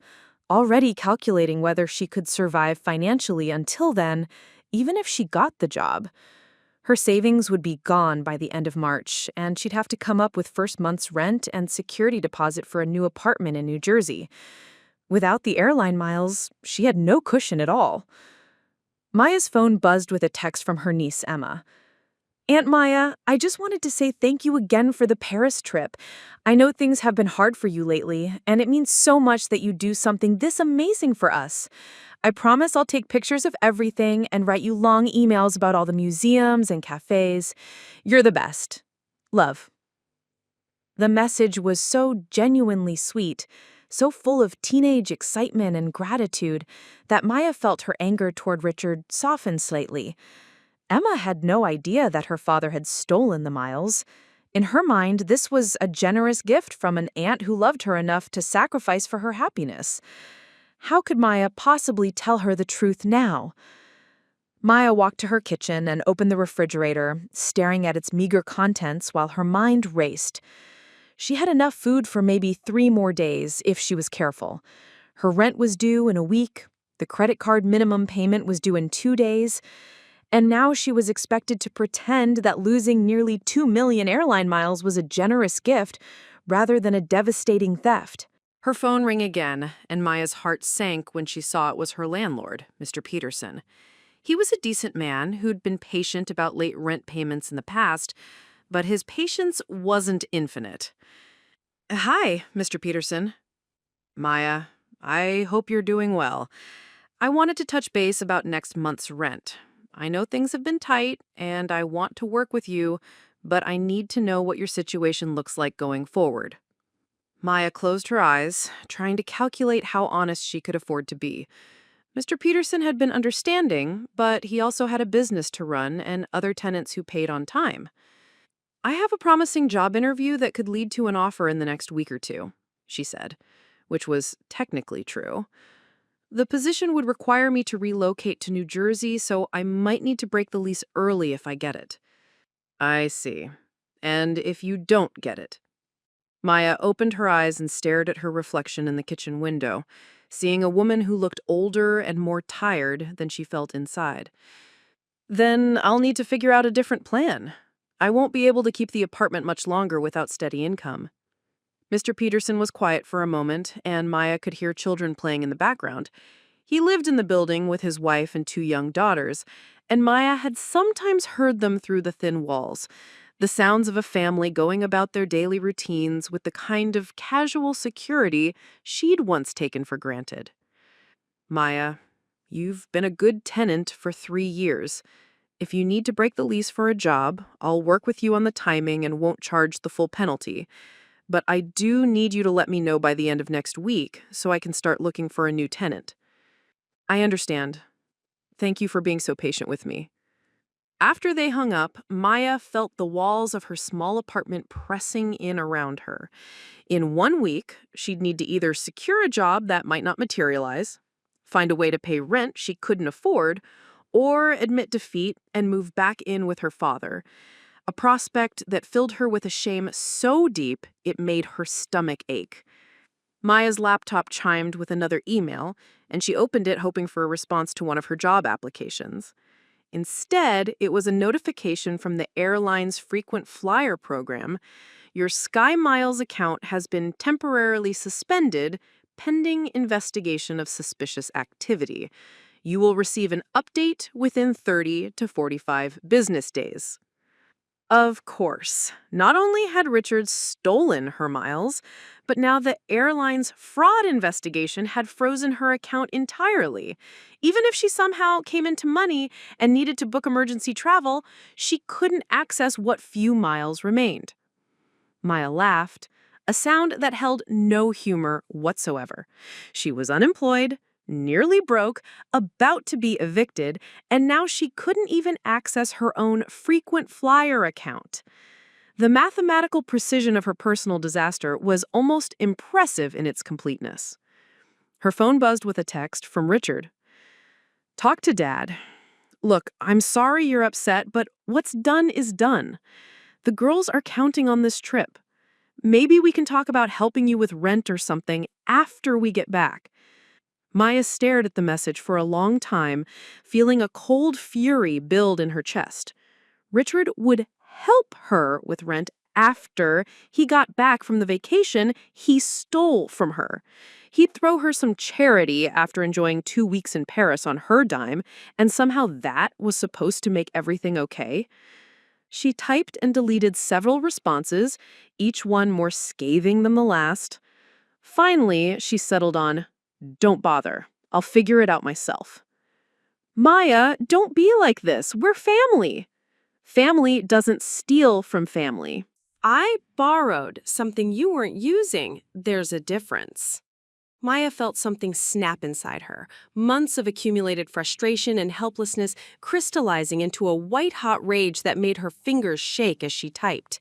S2: already calculating whether she could survive financially until then, even if she got the job. Her savings would be gone by the end of March, and she'd have to come up with first month's rent and security deposit for a new apartment in New Jersey. Without the airline miles, she had no cushion at all. Maya's phone buzzed with a text from her niece, Emma. "Aunt Maya, I just wanted to say thank you again for the Paris trip. I know things have been hard for you lately, and it means so much that you do something this amazing for us. I promise I'll take pictures of everything and write you long emails about all the museums and cafes. You're the best. Love." The message was so genuinely sweet
S3: so full of teenage excitement and gratitude that Maya felt her anger toward Richard soften slightly. Emma had no idea that her father had stolen the miles. In her mind, this was a generous gift from an aunt who loved her enough to sacrifice for her happiness. How could Maya possibly tell her the truth now? Maya walked to her kitchen and opened the refrigerator, staring at its meager contents while her mind raced. She had enough food for maybe 3 more days if she was careful. Her rent was due in a week, the credit card minimum payment was due in 2 days, and now she was expected to pretend that losing nearly 2 million airline miles was a generous gift rather than a devastating theft.
S1: Her phone rang again, and Maya's heart sank when she saw it was her landlord, Mr. Peterson. He was a decent man who'd been patient about late rent payments in the past, but his patience wasn't infinite. "Hi, Mr. Peterson." "Maya, I hope you're doing well. I wanted to touch base about next month's rent. I know things have been tight, and I want to work with you, but I need to know what your situation looks like going forward." Maya closed her eyes, trying to calculate how honest she could afford to be. Mr. Peterson had been understanding, but he also had a business to run and other tenants who paid on time. "I have a promising job interview that could lead to an offer in the next week or 2, she said, which was technically true. "The position would require me to relocate to New Jersey, so I might need to break the lease early if I get it." "I see. And if you don't get it?" Maya opened her eyes and stared at her reflection in the kitchen window, seeing a woman who looked older and more tired than she felt inside. "Then I'll need to figure out a different plan. I won't be able to keep the apartment much longer without steady income." Mr. Peterson was quiet for a moment, and Maya could hear children playing in the background. He lived in the building with his wife and 2 young daughters, and Maya had sometimes heard them through the thin walls, the sounds of a family going about their daily routines with the kind of casual security she'd once taken for granted. "Maya, you've been a good tenant for 3 years. If you need to break the lease for a job, I'll work with you on the timing and won't charge the full penalty. But I do need you to let me know by the end of next week so I can start looking for a new tenant." "I understand. Thank you for being so patient with me." After they hung up, Maya felt the walls of her small apartment pressing in around her. In 1 week, she'd need to either secure a job that might not materialize, find a way to pay rent she couldn't afford, or admit defeat and move back in with her father, a prospect that filled her with a shame so deep it made her stomach ache. Maya's laptop chimed with another email, and she opened it hoping for a response to one of her job applications. Instead, it was a notification from the Airline's frequent flyer program. "Your Sky Miles account has been temporarily suspended pending investigation of suspicious activity. You will receive an update within 30 to 45 business days." Of course, not only had Richard stolen her miles, but now the airline's fraud investigation had frozen her account entirely. Even if she somehow came into money and needed to book emergency travel, she couldn't access what few miles remained. Maya laughed, a sound that held no humor whatsoever. She was unemployed, nearly broke, about to be evicted, and now she couldn't even access her own frequent flyer account. The mathematical precision of her personal disaster was almost impressive in its completeness. Her phone buzzed with a text from Richard. "Talk to Dad. Look, I'm sorry you're upset, but what's done is done. The girls are counting on this trip. Maybe we can talk about helping you with rent or something after we get back." Maya stared at the message for a long time, feeling a cold fury build in her chest. Richard would help her with rent after he got back from the vacation he stole from her. He'd throw her some charity after enjoying 2 weeks in Paris on her dime, and somehow that was supposed to make everything okay. She typed and deleted several responses, each one more scathing than the last. Finally, she settled on, "Don't bother. I'll figure it out myself." "Maya, don't be like this. We're family." "Family doesn't steal from family."
S3: "I borrowed something you weren't using. There's a difference." Maya felt something snap inside her, months of accumulated frustration and helplessness crystallizing into a white-hot rage that made her fingers shake as she typed.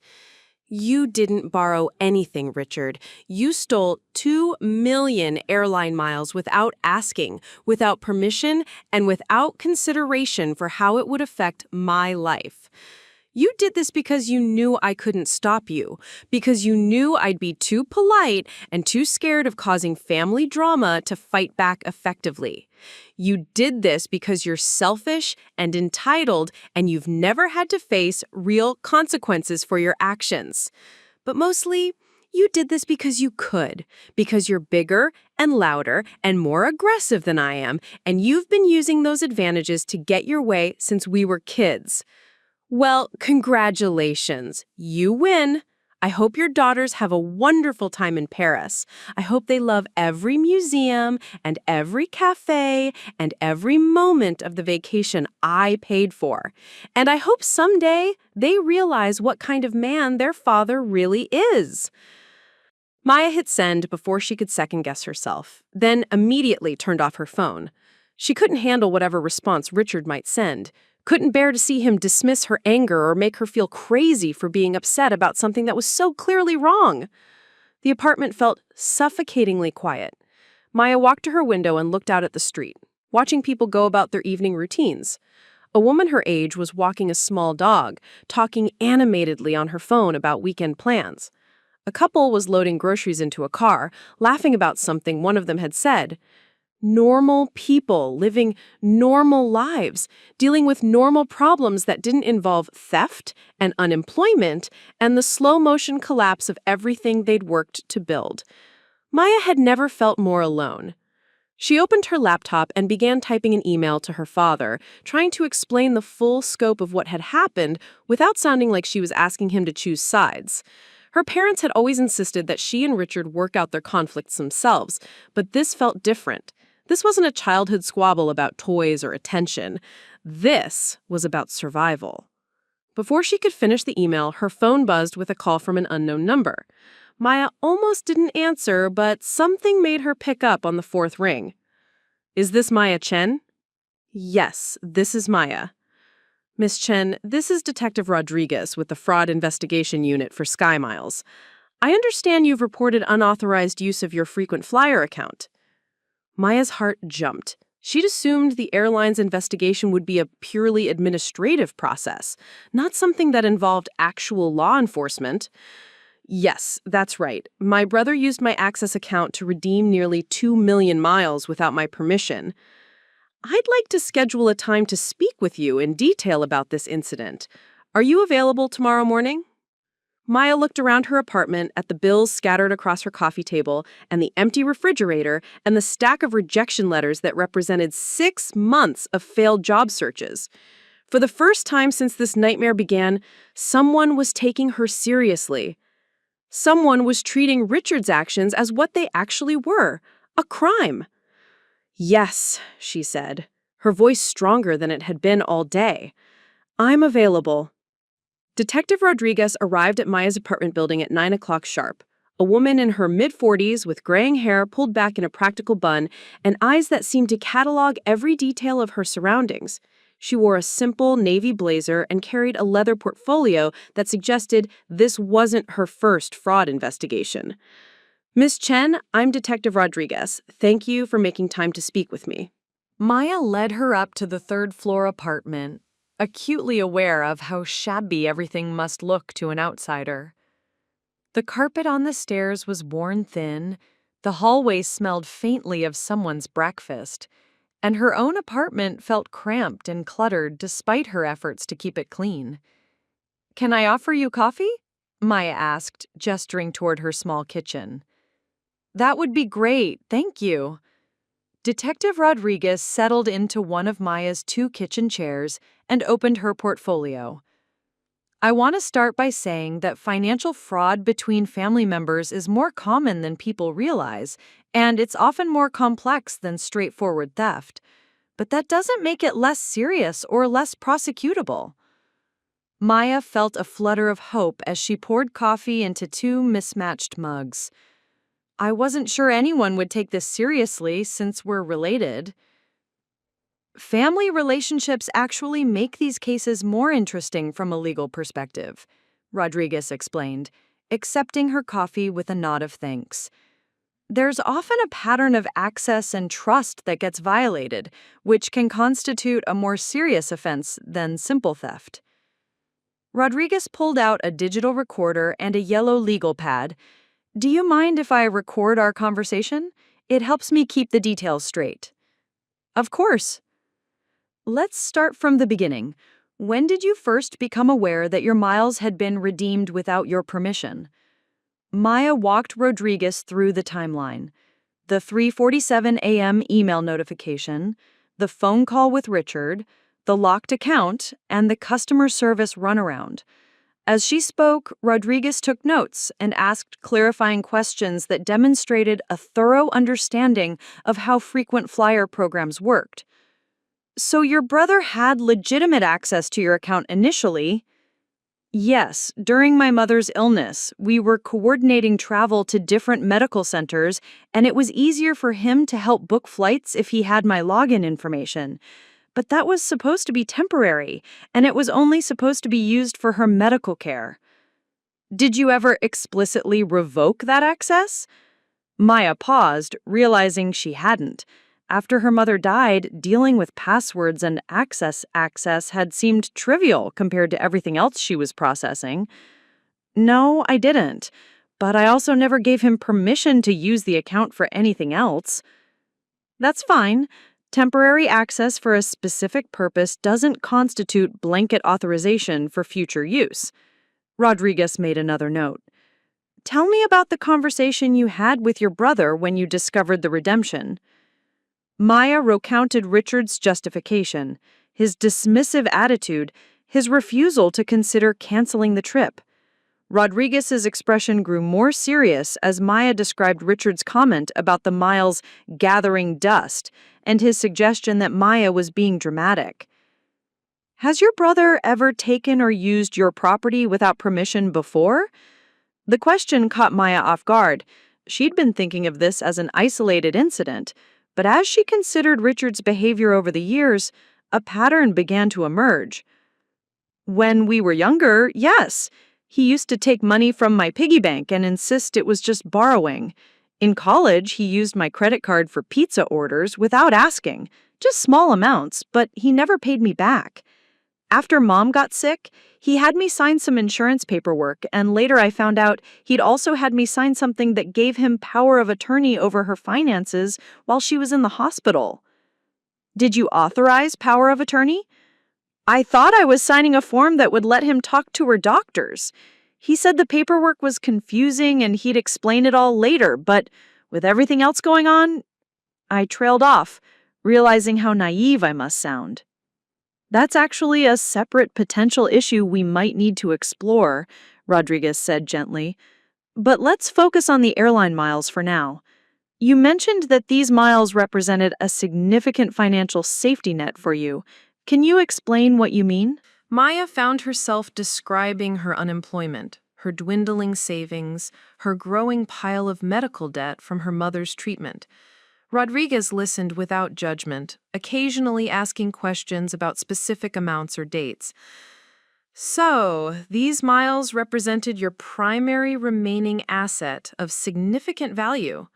S3: You didn't borrow anything, Richard. You stole 2 million airline miles without asking, without permission, and without consideration for how it would affect my life. You did this because you knew I couldn't stop you, because you knew I'd be too polite and too scared of causing family drama to fight back effectively. You did this because you're selfish and entitled and you've never had to face real consequences for your actions. But mostly, you did this because you could, because you're bigger and louder and more aggressive than I am, and you've been using those advantages to get your way since we were kids. Well, congratulations. You win. I hope your daughters have a wonderful time in Paris. I hope they love every museum and every cafe and every moment of the vacation I paid for. And I hope someday they realize what kind of man their father really is. Maya hit send before she could second-guess herself, then immediately turned off her phone. She couldn't handle whatever response Richard might send. Couldn't bear to see him dismiss her anger or make her feel crazy for being upset about something that was so clearly wrong. The apartment felt suffocatingly quiet. Maya walked to her window and looked out at the street, watching people go about their evening routines. A woman her age was walking a small dog, talking animatedly on her phone about weekend plans. A couple was loading groceries into a car, laughing about something one of them had said. Normal people living normal lives, dealing with normal problems that didn't involve theft and unemployment and the slow-motion collapse of everything they'd worked to build. Maya had never felt more alone. She opened her laptop and began typing an email to her father, trying to explain the full scope of what had happened without sounding like she was asking him to choose sides. Her parents had always insisted that she and Richard work out their conflicts themselves, but this felt different. This wasn't a childhood squabble about toys or attention. This was about survival. Before she could finish the email, her phone buzzed with a call from an unknown number. Maya almost didn't answer, but something made her pick up on the fourth ring. Is this Maya Chen? Yes, this is Maya. Miss Chen, this is Detective Rodriguez with the Fraud Investigation Unit for Sky Miles. I understand you've reported unauthorized use of your frequent flyer account. Maya's heart jumped. She'd assumed the airline's investigation would be a purely administrative process, not something that involved actual law enforcement. Yes, that's right. My brother used my Access account to redeem nearly 2 million miles without my permission. I'd like to schedule a time to speak with you in detail about this incident. Are you available tomorrow morning? Maya looked around her apartment at the bills scattered across her coffee table and the empty refrigerator and the stack of rejection letters that represented 6 months of failed job searches. For the first time since this nightmare began, someone was taking her seriously. Someone was treating Richard's actions as what they actually were, a crime. Yes, she said, her voice stronger than it had been all day. I'm available. Detective Rodriguez arrived at Maya's apartment building at 9 o'clock sharp. A woman in her mid-40s with graying hair pulled back in a practical bun and eyes that seemed to catalog every detail of her surroundings. She wore a simple navy blazer and carried a leather portfolio that suggested this wasn't her first fraud investigation. Miss Chen, I'm Detective Rodriguez. Thank you for making time to speak with me.
S2: Maya led her up to the third-floor apartment, acutely aware of how shabby everything must look to an outsider. The carpet on the stairs was worn thin, the hallway smelled faintly of someone's breakfast, and her own apartment felt cramped and cluttered despite her efforts to keep it clean. "Can I offer you coffee?" Maya asked, gesturing toward her small kitchen. "That would be great, thank you." Detective Rodriguez settled into one of Maya's 2 kitchen chairs and opened her portfolio. "I want to start by saying that financial fraud between family members is more common than people realize, and it's often more complex than straightforward theft. But that doesn't make it less serious or less prosecutable." Maya felt a flutter of hope as she poured coffee into 2 mismatched mugs.
S1: I wasn't sure anyone would take this seriously since we're related. Family relationships actually make these cases more interesting from a legal perspective, Rodriguez explained, accepting her coffee with a nod of thanks. There's often a pattern of access and trust that gets violated, which can constitute a more serious offense than simple theft. Rodriguez pulled out a digital recorder and a yellow legal pad. Do you mind if I record our conversation? It helps me keep the details straight. Of course. Let's start from the beginning. When did you first become aware that your miles had been redeemed without your permission? Maya walked Rodriguez through the timeline. The 3:47 a.m. email notification, the phone call with Richard, the locked account, and the customer service runaround. As she spoke, Rodriguez took notes and asked clarifying questions that demonstrated a thorough understanding of how frequent flyer programs worked. So your brother had legitimate access to your account initially? Yes, during my mother's illness, we were coordinating travel to different medical centers, and it was easier for him to help book flights if he had my login information. But that was supposed to be temporary, and it was only supposed to be used for her medical care. Did you ever explicitly revoke that access? Maya paused, realizing she hadn't. After her mother died, dealing with passwords and access had seemed trivial compared to everything else she was processing. No, I didn't. But I also never gave him permission to use the account for anything else. That's fine. Temporary access for a specific purpose doesn't constitute blanket authorization for future use. Rodriguez made another note. Tell me about the conversation you had with your brother when you discovered the redemption. Maya recounted Richard's justification, his dismissive attitude, his refusal to consider canceling the trip. Rodriguez's expression grew more serious as Maya described Richard's comment about the miles gathering dust and his suggestion that Maya was being dramatic. Has your brother ever taken or used your property without permission before? The question caught Maya off guard. She'd been thinking of this as an isolated incident, but as she considered Richard's behavior over the years, a pattern began to emerge. When we were younger, yes. He used to take money from my piggy bank and insist it was just borrowing. In college, he used my credit card for pizza orders without asking, just small amounts, but he never paid me back. After Mom got sick, he had me sign some insurance paperwork, and later I found out he'd also had me sign something that gave him power of attorney over her finances while she was in the hospital. Did you authorize power of attorney? I thought I was signing a form that would let him talk to her doctors. He said the paperwork was confusing and he'd explain it all later, but with everything else going on, I trailed off, realizing how naive I must sound. That's actually a separate potential issue we might need to explore, Rodriguez said gently. But let's focus on the airline miles for now. You mentioned that these miles represented a significant financial safety net for you. Can you explain what you mean?
S3: Maya found herself describing her unemployment, her dwindling savings, her growing pile of medical debt from her mother's treatment. Rodriguez listened without judgment, occasionally asking questions about specific amounts or dates. So, these miles represented your primary remaining asset of significant value.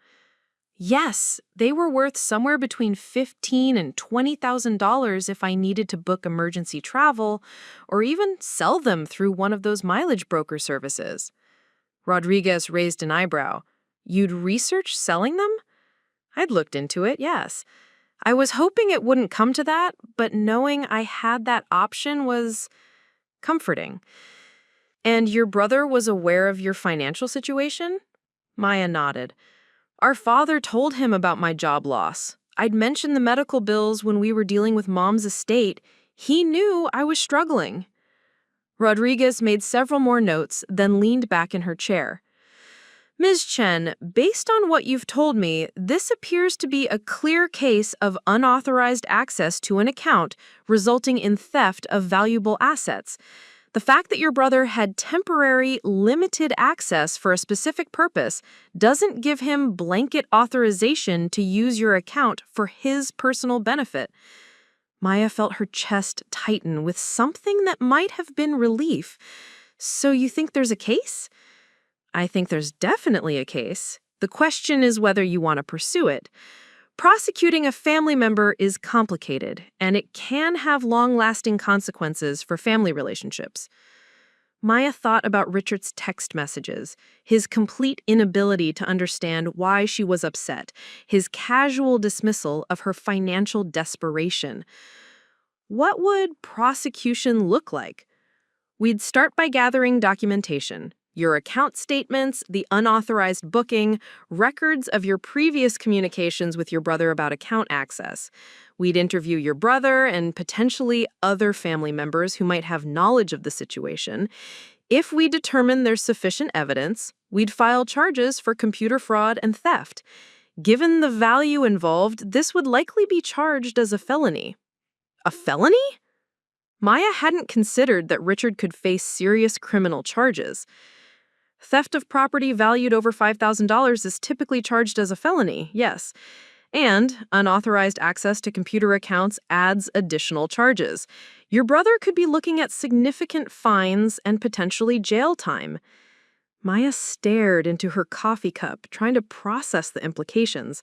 S3: Yes, they were worth somewhere between $15,000 and $20,000 if I needed to book emergency travel, or even sell them through one of those mileage broker services. Rodriguez raised an eyebrow. You'd researched selling them? I'd looked into it, yes. I was hoping it wouldn't come to that, but knowing I had that option was comforting. And your brother was aware of your financial situation? Maya nodded. Our father told him about my job loss. I'd mentioned the medical bills when we were dealing with Mom's estate. He knew I was struggling. Rodriguez made several more notes, then leaned back in her chair. Ms. Chen, based on what you've told me, this appears to be a clear case of unauthorized access to an account resulting in theft of valuable assets. The
S1: The fact that your brother had temporary, limited access for a specific purpose doesn't give him blanket authorization to use your account for his personal benefit. Maya felt her chest tighten with something that might have been relief. So you think there's a case? I think there's definitely a case. The question is whether you want to pursue it. Prosecuting a family member is complicated, and it can have long-lasting consequences for family relationships. Maya thought about Richard's text messages, his complete inability to understand why she was upset, his casual dismissal of her financial desperation. What would prosecution look like? We'd start by gathering documentation. Your account statements, the unauthorized booking, records of your previous communications with your brother about account access. We'd interview your brother and potentially other family members who might have knowledge of the situation. If we determine there's sufficient evidence, we'd file charges for computer fraud and theft. Given the value involved, this would likely be charged as a felony. A felony? Maya hadn't considered that Richard could face serious criminal charges. Theft of property valued over $5,000 is typically charged as a felony, yes. And unauthorized access to computer accounts adds additional charges. Your brother could be looking at significant fines and potentially jail time. Maya stared into her coffee cup, trying to process the implications.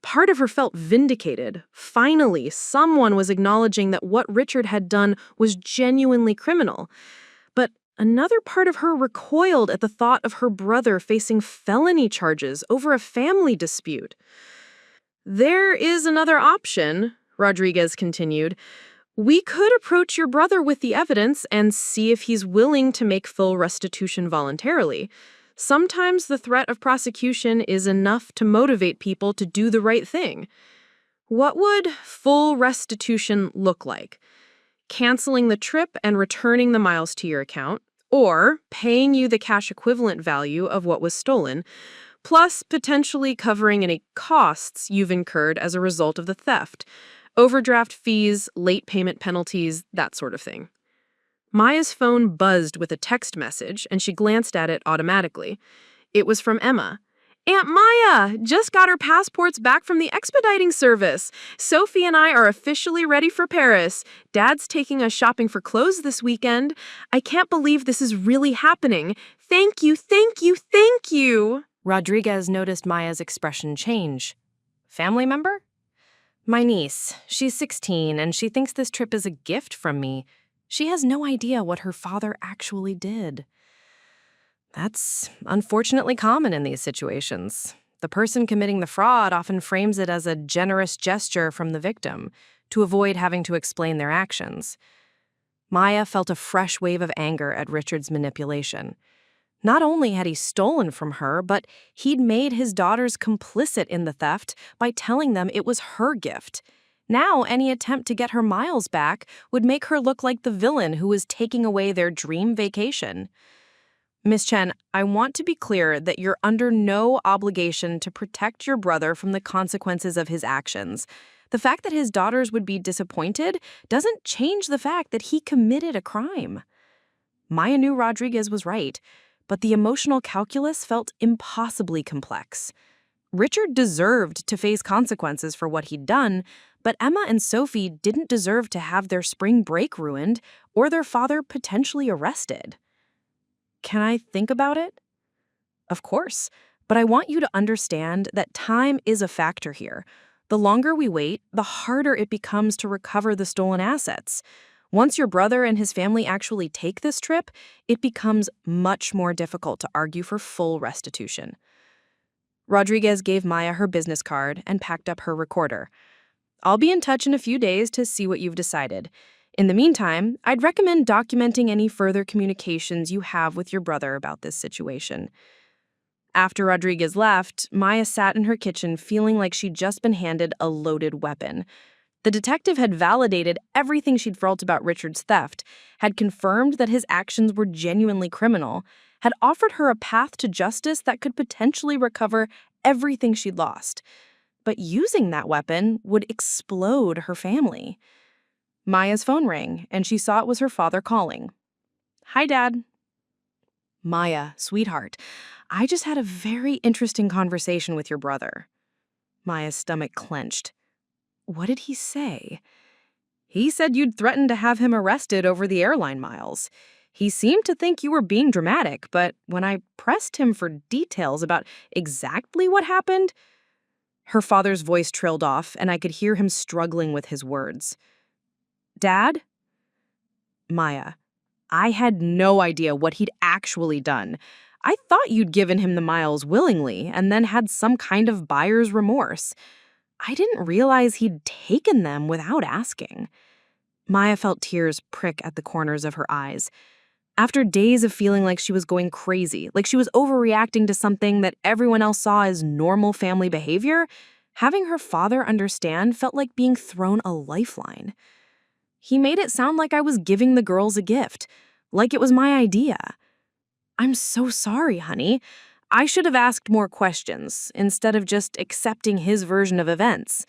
S1: Part of her felt vindicated. Finally, someone was acknowledging that what Richard had done was genuinely criminal. But another part of her recoiled at the thought of her brother facing felony charges over a family dispute. There is another option, Rodriguez continued. We could approach your brother with the evidence and see if he's willing to make full restitution voluntarily. Sometimes the threat of prosecution is enough to motivate people to do the right thing. What would full restitution look like? Canceling the trip and returning the miles to your account, or paying you the cash equivalent value of what was stolen, plus potentially covering any costs you've incurred as a result of the theft, overdraft fees, late payment penalties, that sort of thing. Maya's phone buzzed with a text message, and she glanced at it automatically. It was from Emma. Aunt Maya just got her passports back from the expediting service. Sophie and I are officially ready for Paris. Dad's taking us shopping for clothes this weekend. I can't believe this is really happening. Thank you, thank you, thank you.
S3: Rodriguez noticed Maya's expression change. Family member? My niece. She's 16, and she thinks this trip is a gift from me. She has no idea what her father actually did. That's unfortunately common in these situations. The person committing the fraud often frames it as a generous gesture from the victim to avoid having to explain their actions. Maya felt a fresh wave of anger at Richard's manipulation. Not only had he stolen from her, but he'd made his daughters complicit in the theft by telling them it was her gift. Now, any attempt to get her miles back would make her look like the villain who was taking away their dream vacation. Miss Chen, I want to be clear that you're under no obligation to protect your brother from the consequences of his actions. The fact that his daughters would be disappointed doesn't change the fact that he committed a crime. Maya knew Rodriguez was right, but the emotional calculus felt impossibly complex. Richard deserved to face consequences for what he'd done, but Emma and Sophie didn't deserve to have their spring break ruined or their father potentially arrested. Can I think about it? Of course, but I want you to understand that time is a factor here. The longer we wait, the harder it becomes to recover the stolen assets. Once your brother and his family actually take this trip, it becomes much more difficult to argue for full restitution. Rodriguez gave Maya her business card and packed up her recorder. I'll be in touch in a few days to see what you've decided. In the meantime, I'd recommend documenting any further communications you have with your brother about this situation. After Rodriguez left, Maya sat in her kitchen feeling like she'd just been handed a loaded weapon. The detective had validated everything she'd felt about Richard's theft, had confirmed that his actions were genuinely criminal, had offered her a path to justice that could potentially recover everything she'd lost. But using that weapon would explode her family. Maya's phone rang, and she saw it was her father calling. Hi, Dad. Maya, sweetheart, I just had a very interesting conversation with your brother. Maya's stomach clenched. What did he say? He said you'd threatened to have him arrested over the airline miles. He seemed to think you were being dramatic, but when I pressed him for details about exactly what happened, her father's voice trailed off, and I could hear him struggling with his words. Dad? Maya, I had no idea what he'd actually done. I thought you'd given him the miles willingly and then had some kind of buyer's remorse. I didn't realize he'd taken them without asking. Maya felt tears prick at the corners of her eyes. After days of feeling like she was going crazy, like she was overreacting to something that everyone else saw as normal family behavior, having her father understand felt like being thrown a lifeline. He made it sound like I was giving the girls a gift, like it was my idea. I'm so sorry, honey. I should have asked more questions instead of just accepting his version of events.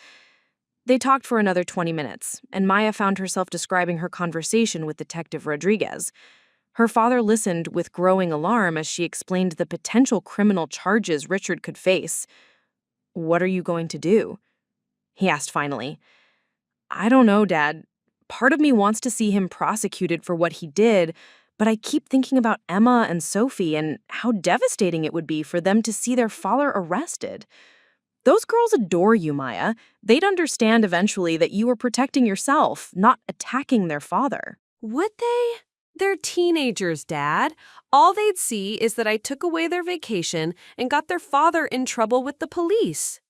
S3: They talked for another 20 minutes, and Maya found herself describing her conversation with Detective Rodriguez. Her father listened with growing alarm as she explained the potential criminal charges Richard could face. What are you going to do? He asked finally. I don't know, Dad. Part of me wants to see him prosecuted for what he did, but I keep thinking about Emma and Sophie and how devastating it would be for them to see their father arrested. Those girls adore you, Maya. They'd understand eventually that you were protecting yourself, not attacking their father.
S4: Would they? They're teenagers, Dad. All they'd see is that I took away their vacation and got their father in trouble with the police.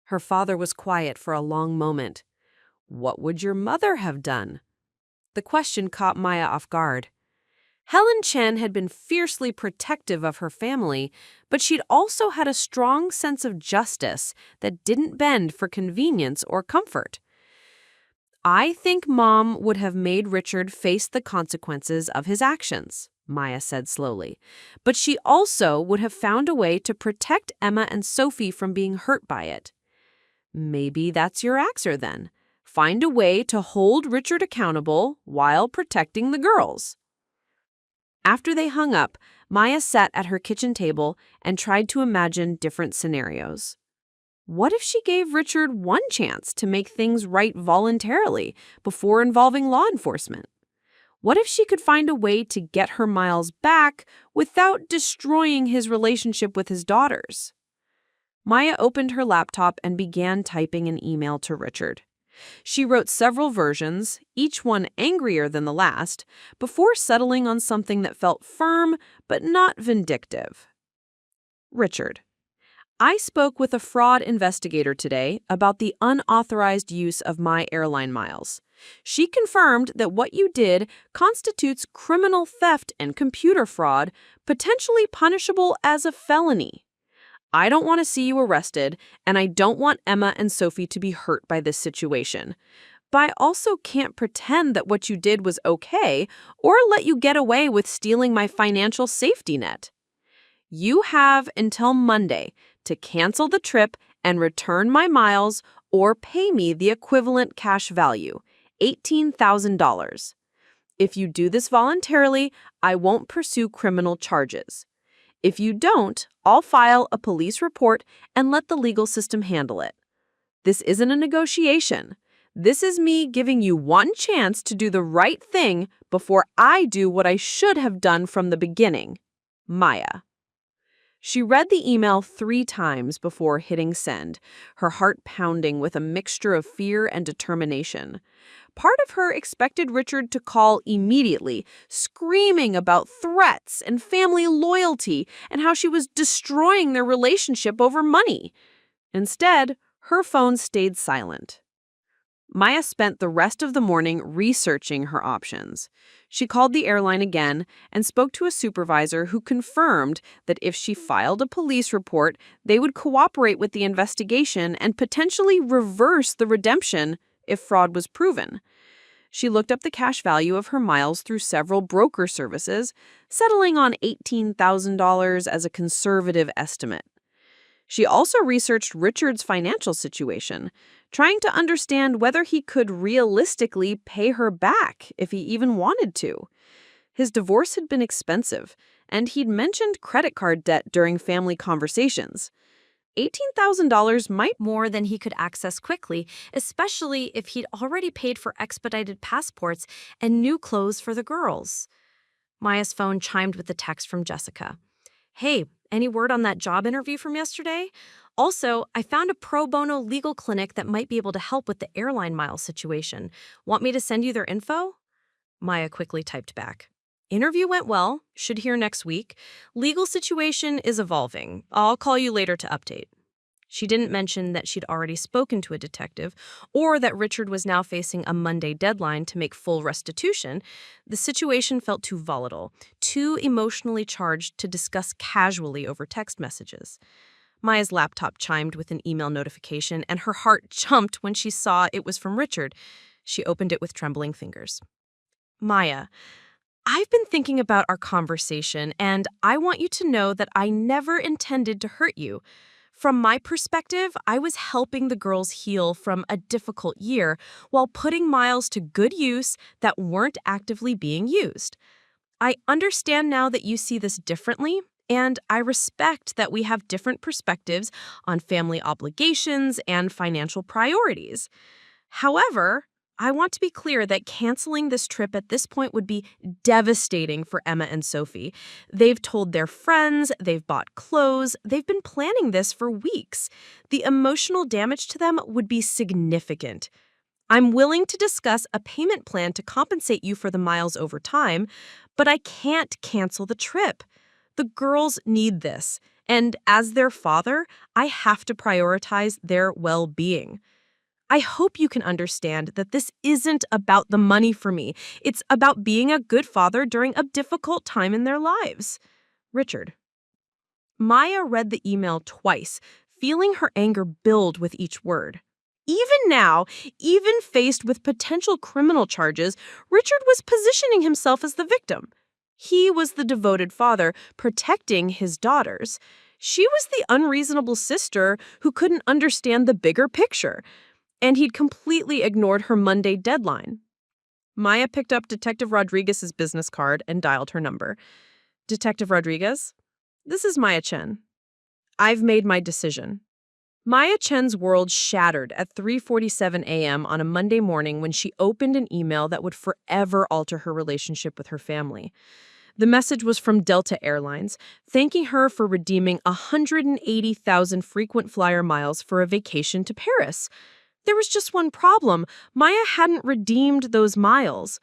S4: Her father was quiet for a long moment. What would your mother have done? The question caught Maya off guard. Helen Chen had been fiercely protective of her family, but she'd also had a strong sense of justice that didn't bend for convenience or comfort. I think Mom would have made Richard face the consequences of his actions, Maya said slowly, but she also would have found a way to protect Emma and Sophie from being hurt by it. Maybe that's your answer then. Find a way to hold Richard accountable while protecting the girls. After they hung up, Maya sat at her kitchen table and tried to imagine different scenarios. What if she gave Richard one chance to make things right voluntarily before involving law enforcement? What if she could find a way to get her miles back without destroying his relationship with his daughters? Maya opened her laptop and began typing an email to Richard. She wrote several versions, each one angrier than the last, before settling on something that felt firm but not vindictive. Richard, I spoke with a fraud investigator today about the unauthorized use of my airline miles. She confirmed that what you did constitutes criminal theft and computer fraud, potentially punishable as a felony. I don't want to see you arrested, and I don't want Emma and Sophie to be hurt by this situation. But I also can't pretend that what you did was okay or let you get away with stealing my financial safety net. You have until Monday to cancel the trip and return my miles or pay me the equivalent cash value, $18,000. If you do this voluntarily, I won't pursue criminal charges. If you don't, I'll file a police report and let the legal system handle it. This isn't a negotiation. This is me giving you one chance to do the right thing before I do what I should have done from the beginning. Maya. She read the email 3 times before hitting send, her heart pounding with a mixture of fear and determination. Part of her expected Richard to call immediately, screaming about threats and family loyalty and how she was destroying their relationship over money. Instead, her phone stayed silent. Maya spent the rest of the morning researching her options. She called the airline again and spoke to a supervisor who confirmed that if she filed a police report, they would cooperate with the investigation and potentially reverse the redemption if fraud was proven. She looked up the cash value of her miles through several broker services, settling on $18,000 as a conservative estimate. She also researched Richard's financial situation, trying to understand whether he could realistically pay her back if he even wanted to.
S3: His divorce had been expensive, and he'd mentioned credit card debt during family conversations. $18,000 might
S5: More than he could access quickly, especially if he'd already paid for expedited passports and new clothes for the girls. Maya's phone chimed with a text from Jessica. Hey, any word on that job interview from yesterday? Also, I found a pro bono legal clinic that might be able to help with the airline miles situation. Want me to send you their info? Maya quickly typed back. Interview went well. Should hear next week. Legal situation is evolving. I'll call you later to update. She didn't mention that she'd already spoken to a detective or that Richard was now facing a Monday deadline to make full restitution. The situation felt too volatile, too emotionally charged to discuss casually over text messages. Maya's laptop chimed with an email notification, and her heart jumped when she saw it was from Richard. She opened it with trembling fingers. Maya, I've been thinking about our conversation, and I want you to know that I never intended to hurt you. From my perspective, I was helping the girls heal from a difficult year while putting miles to good use that weren't actively being used. I understand now that you see this differently, and I respect that we have different perspectives on family obligations and financial priorities. However, I want to be clear that canceling this trip at this point would be devastating for Emma and Sophie. They've told their friends, they've bought clothes, they've been planning this for weeks. The emotional damage to them would be significant. I'm willing to discuss a payment plan to compensate you for the miles over time, but I can't cancel the trip. The girls need this, and as their father, I have to prioritize their well-being. I hope you can understand that this isn't about the money for me. It's about being a good father during a difficult time in their lives. Richard. Maya read the email twice, feeling her anger build with each word. Even now, even faced with potential criminal charges, Richard was positioning himself as the victim. He was the devoted father, protecting his daughters. She was the unreasonable sister who couldn't understand the bigger picture. And he'd completely ignored her Monday deadline. Maya picked up Detective Rodriguez's business card and dialed her number. Detective Rodriguez, this is Maya Chen. I've made my decision. Maya Chen's world shattered at 3:47 a.m. on a Monday morning when she opened an email that would forever alter her relationship with her family. The message was from Delta Airlines, thanking her for redeeming 180,000 frequent flyer miles for a vacation to Paris. There was just one problem. Maya hadn't redeemed those miles.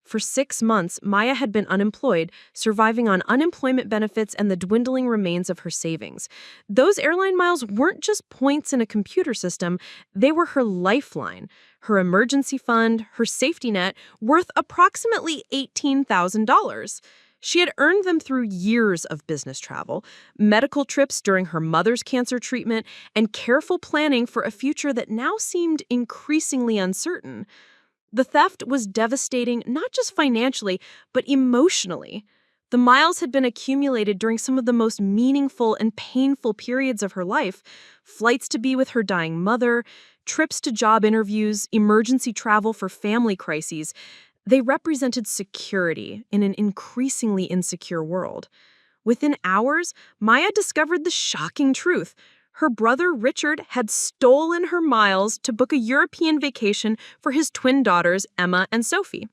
S5: For 6 months, Maya had been unemployed, surviving on unemployment benefits and the dwindling remains of her savings. Those airline miles weren't just points in a computer system. They were her lifeline, her emergency fund, her safety net, worth approximately $18,000. She had earned them through years of business travel, medical trips during her mother's cancer treatment, and careful planning for a future that now seemed increasingly uncertain. The theft was devastating not just financially, but emotionally. The miles had been accumulated during some of the most meaningful and painful periods of her life: flights to be with her dying mother, trips to job interviews, emergency travel for family crises. They represented security in an increasingly insecure world. Within hours, Maya discovered the shocking truth. Her brother Richard had stolen her miles to book a European vacation for his twin daughters, Emma and Sophie.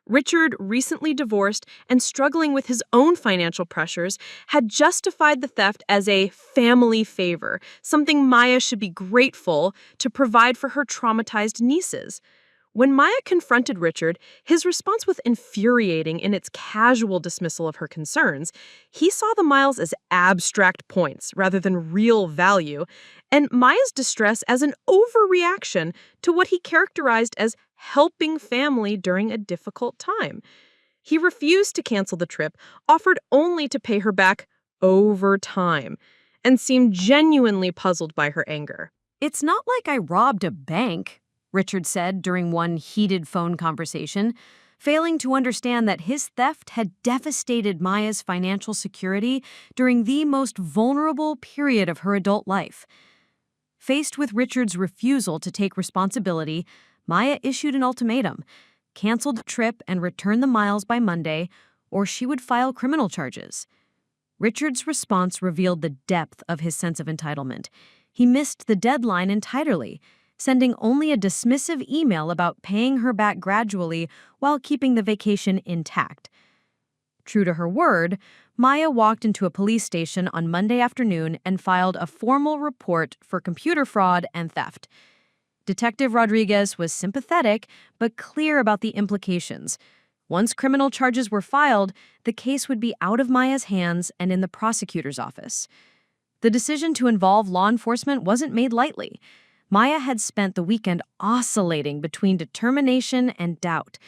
S5: Richard, recently divorced and struggling with his own financial pressures, had justified the theft as a family favor, something Maya should be grateful to provide for her traumatized nieces. When Maya confronted Richard, his response was infuriating in its casual dismissal of her concerns. He saw the miles as abstract points rather than real value, and Maya's distress as an overreaction to what he characterized as helping family during a difficult time. He refused to cancel the trip, offered only to pay her back over time, and seemed genuinely puzzled by her anger. It's not like I robbed a bank, Richard said during one heated phone conversation, failing to understand that his theft had devastated Maya's financial security during the most vulnerable period of her adult life. Faced with Richard's refusal to take responsibility, Maya issued an ultimatum: cancel the trip and return the miles by Monday,
S1: or she would file criminal charges. Richard's response revealed the depth of his sense of entitlement. He missed the deadline entirely, sending only a dismissive email about paying her back gradually while keeping the vacation intact. True to her word, Maya walked into a police station on Monday afternoon and filed a formal report for computer fraud and theft. Detective Rodriguez was sympathetic but clear about the implications. Once criminal charges were filed, the case would be out of Maya's hands and in the prosecutor's office. The decision to involve law enforcement wasn't made lightly. Maya had spent the weekend oscillating between determination and doubt,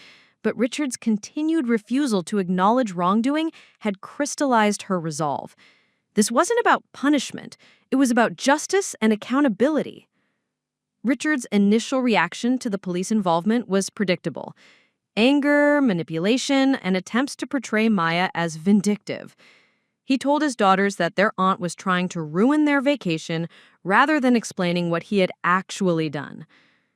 S1: but Richard's continued refusal to acknowledge wrongdoing had crystallized her resolve. This wasn't about punishment, it was about justice and accountability. Richard's initial reaction to the police involvement was predictable: anger, manipulation, and attempts to portray Maya as vindictive. He told his daughters that their aunt was trying to ruin their vacation rather than explaining what he had actually done.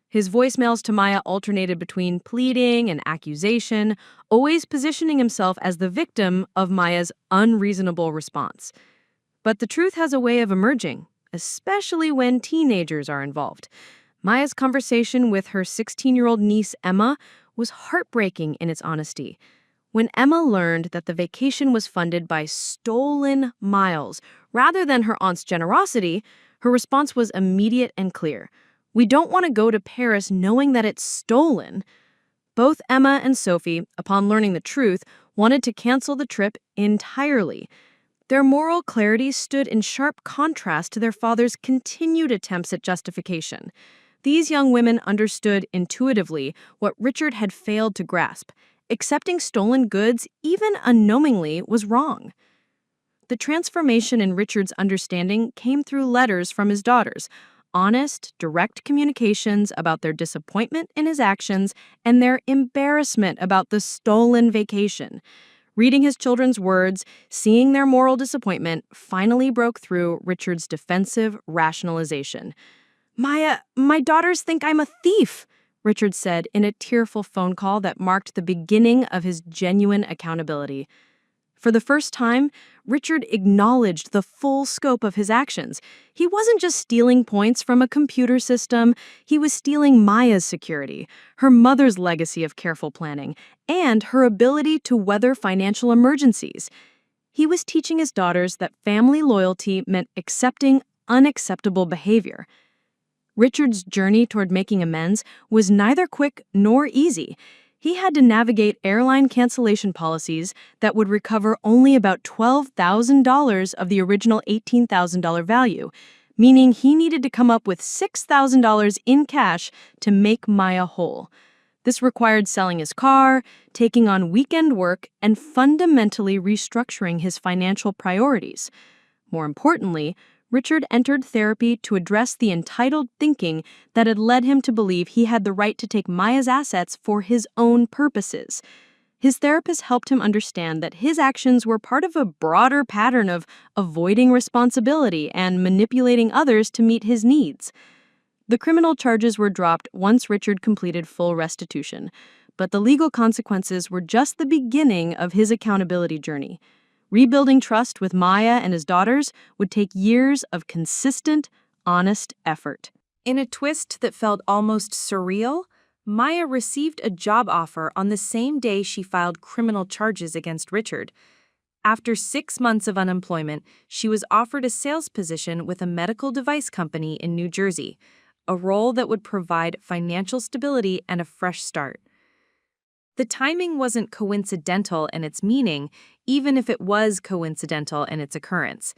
S1: His voicemails to Maya alternated between pleading and accusation, always positioning himself as the victim of Maya's unreasonable response. But the truth has a way of emerging, especially when teenagers are involved. Maya's conversation with her 16-year-old niece, Emma, was heartbreaking in its honesty. When Emma learned that the vacation was funded by stolen miles rather than her aunt's generosity, her response was immediate and clear. "We don't want to go to Paris knowing that it's stolen." Both Emma and Sophie, upon learning the truth, wanted to cancel the trip entirely. Their moral clarity stood in sharp contrast to their father's continued attempts at justification. These young women understood intuitively what Richard had failed to grasp. Accepting stolen goods, even unknowingly, was wrong. The transformation in Richard's understanding came through letters from his daughters, honest, direct communications about their disappointment in his actions and their embarrassment about the stolen vacation. Reading his children's words, seeing their moral disappointment, finally broke through Richard's defensive rationalization. "Maya, my daughters think I'm a thief," Richard said in a tearful phone call that marked the beginning of his genuine accountability. For the first time, Richard acknowledged the full scope of his actions. He wasn't just stealing points from a computer system, he was stealing Maya's security, her mother's legacy of careful planning, and her ability to weather financial emergencies. He was teaching his daughters that family loyalty meant accepting unacceptable behavior. Richard's journey toward making amends was neither quick nor easy. He had to navigate airline cancellation policies that would recover only about $12,000 of the original $18,000 value, meaning he needed to come up with $6,000 in cash to make Maya whole. This required selling his car, taking on weekend work, and fundamentally restructuring his financial priorities. More importantly, Richard entered therapy to address the entitled thinking that had led him to believe he had the right to take Maya's assets for his own purposes. His therapist helped him understand that his actions were part of a broader pattern of avoiding responsibility and manipulating others to meet his needs. The criminal charges were dropped once Richard completed full restitution, but the legal consequences were just the beginning of his accountability journey. Rebuilding trust with Maya and his daughters would take years of consistent, honest effort.
S2: In a twist that felt almost surreal, Maya received a job offer on the same day she filed criminal charges against Richard. After 6 months of unemployment, she was offered a sales position with a medical device company in New Jersey, a role that would provide financial stability and a fresh start. The timing wasn't coincidental in its meaning, even if it was coincidental in its occurrence.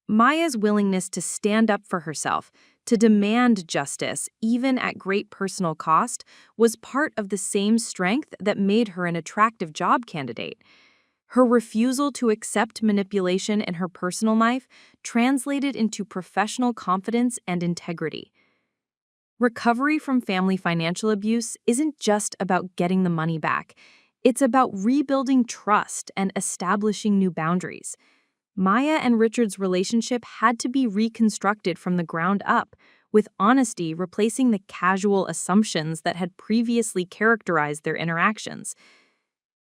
S2: Maya's willingness to stand up for herself, to demand justice, even at great personal cost, was part of the same strength that made her an attractive job candidate. Her refusal to accept manipulation in her personal life translated into professional confidence and integrity. Recovery from family financial abuse isn't just about getting the money back. It's about rebuilding trust and establishing new boundaries. Maya and Richard's relationship had to be reconstructed from the ground up, with honesty replacing the casual assumptions that had previously characterized their interactions.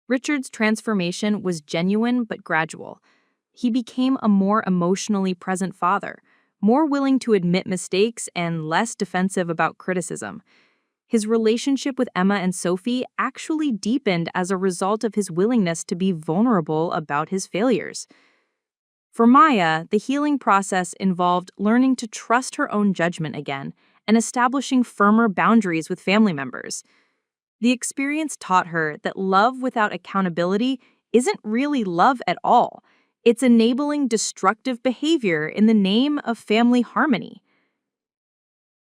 S6: Richard's transformation was genuine but gradual. He became a more emotionally present father, more willing to admit mistakes and less defensive about criticism. His relationship with Emma and Sophie actually deepened as a result of his willingness to be vulnerable about his failures. For Maya, the healing process involved learning to trust her own judgment again and establishing firmer boundaries with family members. The experience taught her that love without accountability isn't really love at all. It's enabling destructive behavior in the name of family harmony.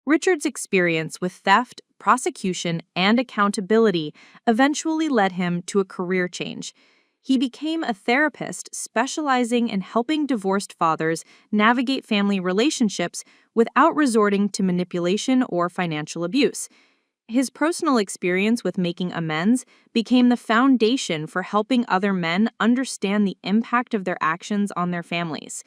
S6: Richard's experience with theft, prosecution, and accountability eventually led him to a career change. He became a therapist specializing in helping divorced fathers navigate family relationships without resorting to manipulation or financial abuse. His personal experience with making amends became the foundation for helping other men understand the impact of their actions on their families.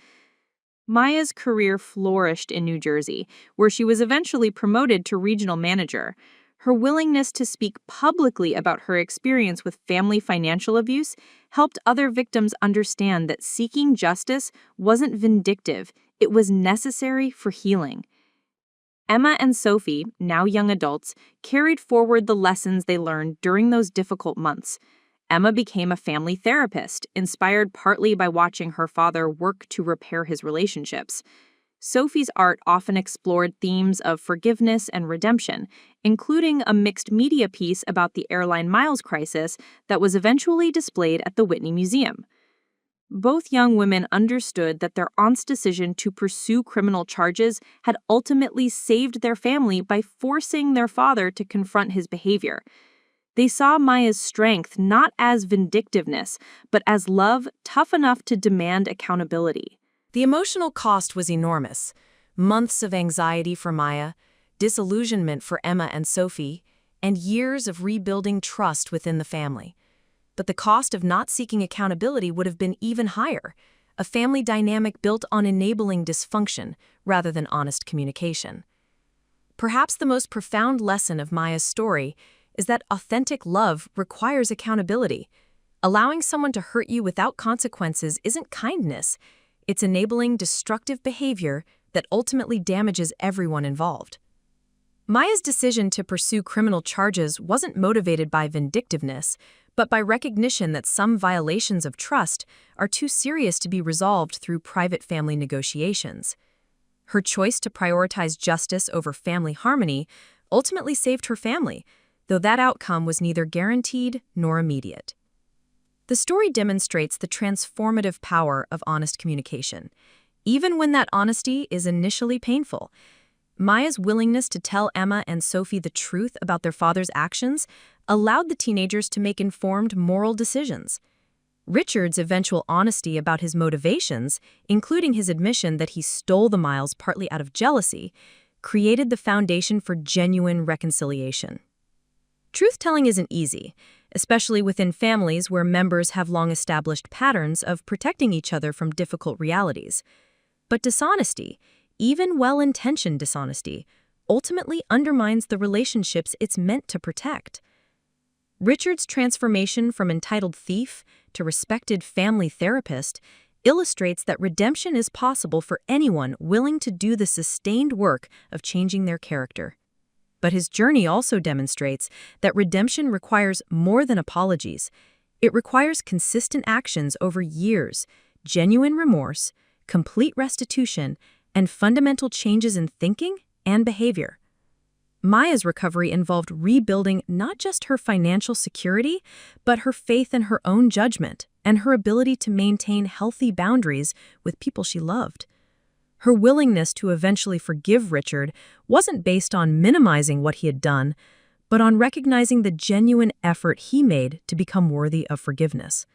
S6: Maya's career flourished in New Jersey, where she was eventually promoted to regional manager. Her willingness to speak publicly about her experience with family financial abuse helped other victims understand that seeking justice wasn't vindictive, it was necessary for healing. Emma and Sophie, now young adults, carried forward the lessons they learned during those difficult months. Emma became a family therapist, inspired partly by watching her father work to repair his relationships. Sophie's art often explored themes of forgiveness and redemption, including a mixed media piece about the Airline miles crisis that was eventually displayed at the Whitney Museum. Both young women understood that their aunt's decision to pursue criminal charges had ultimately saved their family by forcing their father to confront his behavior. They saw Maya's strength not as vindictiveness, but as love tough enough to demand accountability.
S2: The emotional cost was enormous. Months of anxiety for Maya, disillusionment for Emma and Sophie, and years of rebuilding trust within the family. But the cost of not seeking accountability would have been even higher, a family dynamic built on enabling dysfunction rather than honest communication. Perhaps the most profound lesson of Maya's story is that authentic love requires accountability. Allowing someone to hurt you without consequences isn't kindness, it's enabling destructive behavior that ultimately damages everyone involved. Maya's decision to pursue criminal charges wasn't motivated by vindictiveness, but by recognition that some violations of trust are too serious to be resolved through private family negotiations. Her choice to prioritize justice over family harmony ultimately saved her family, though that outcome was neither guaranteed nor immediate. The story demonstrates the transformative power of honest communication, even when that honesty is initially painful. Maya's willingness to tell Emma and Sophie the truth about their father's actions allowed the teenagers to make informed moral decisions. Richard's eventual honesty about his motivations, including his admission that he stole the miles partly out of jealousy, created the foundation for genuine reconciliation. Truth-telling isn't easy, especially within families where members have long-established patterns of protecting each other from difficult realities. But dishonesty, even well-intentioned dishonesty, ultimately undermines the relationships it's meant to protect. Richard's transformation from entitled thief to respected family therapist illustrates that redemption is possible for anyone willing to do the sustained work of changing their character. But his journey also demonstrates that redemption requires more than apologies. It requires consistent actions over years, genuine remorse, complete restitution, and fundamental changes in thinking and behavior. Maya's recovery involved rebuilding not just her financial security, but her faith in her own judgment and her ability to maintain healthy boundaries with people she loved. Her willingness to eventually forgive Richard wasn't based on minimizing what he had done, but on recognizing the genuine effort he made to become worthy of forgiveness.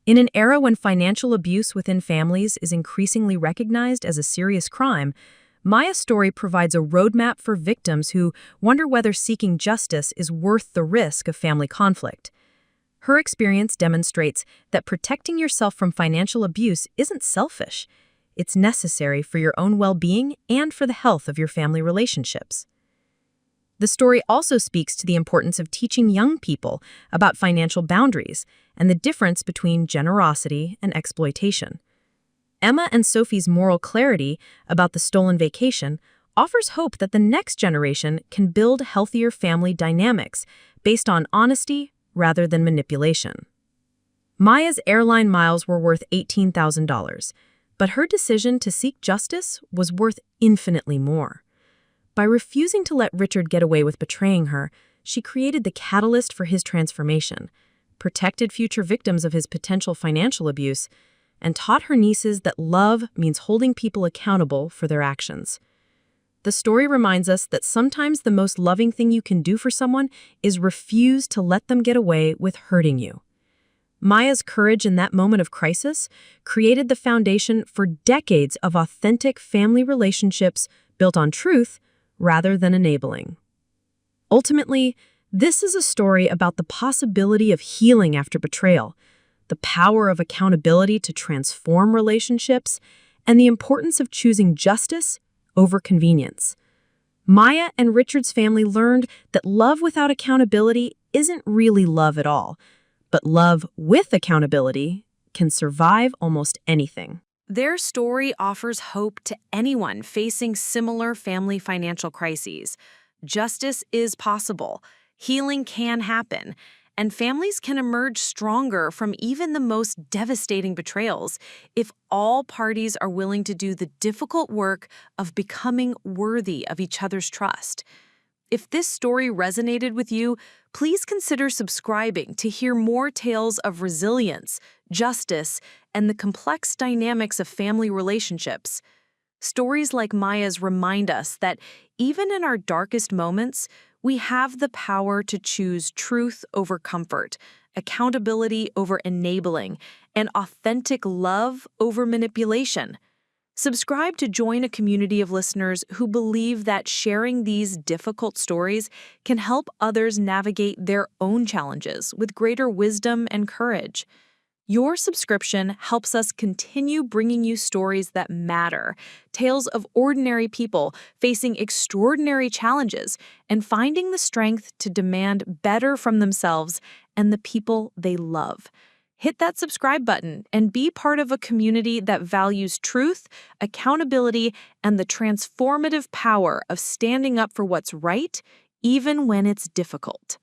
S2: In an era when financial abuse within families is increasingly recognized as a serious crime, Maya's story provides a roadmap for victims who wonder whether seeking justice is worth the risk of family conflict. Her experience demonstrates that protecting yourself from financial abuse isn't selfish. It's necessary for your own well-being and for the health of your family relationships.
S1: The story also speaks to the importance of teaching young people about financial boundaries and the difference between generosity and exploitation. Emma and Sophie's moral clarity about the stolen vacation offers hope that the next generation can build healthier family dynamics based on honesty rather than manipulation. Maya's airline miles were worth $18,000, but her decision to seek justice was worth infinitely more. By refusing to let Richard get away with betraying her, she created the catalyst for his transformation, protected future victims of his potential financial abuse, and taught her nieces that love means holding people accountable for their actions. The story reminds us that sometimes the most loving thing you can do for someone is refuse to let them get away with hurting you. Maya's courage in that moment of crisis created the foundation for decades of authentic family relationships built on truth rather than enabling. Ultimately, this is a story about the possibility of healing after betrayal, the power of accountability to transform relationships, and the importance of choosing justice over convenience. Maya and Richard's family learned that love without accountability isn't really love at all, but love with accountability can survive almost anything.
S4: Their story offers hope to anyone facing similar family financial crises. Justice is possible, healing can happen, and families can emerge stronger from even the most devastating betrayals if all parties are willing to do the difficult work of becoming worthy of each other's trust. If this story resonated with you, please consider subscribing to hear more tales of resilience, justice, and the complex dynamics of family relationships. Stories like Maya's remind us that even in our darkest moments, we have the power to choose truth over comfort, accountability over enabling, and authentic love over manipulation. Subscribe to join a community of listeners who believe that sharing these difficult stories can help others navigate their own challenges with greater wisdom and courage. Your subscription helps us continue bringing you stories that matter, tales of ordinary people facing extraordinary challenges and finding the strength to demand better from themselves and the people they love. Hit that subscribe button and be part of a community that values truth, accountability, and the transformative power of standing up for what's right, even when it's difficult.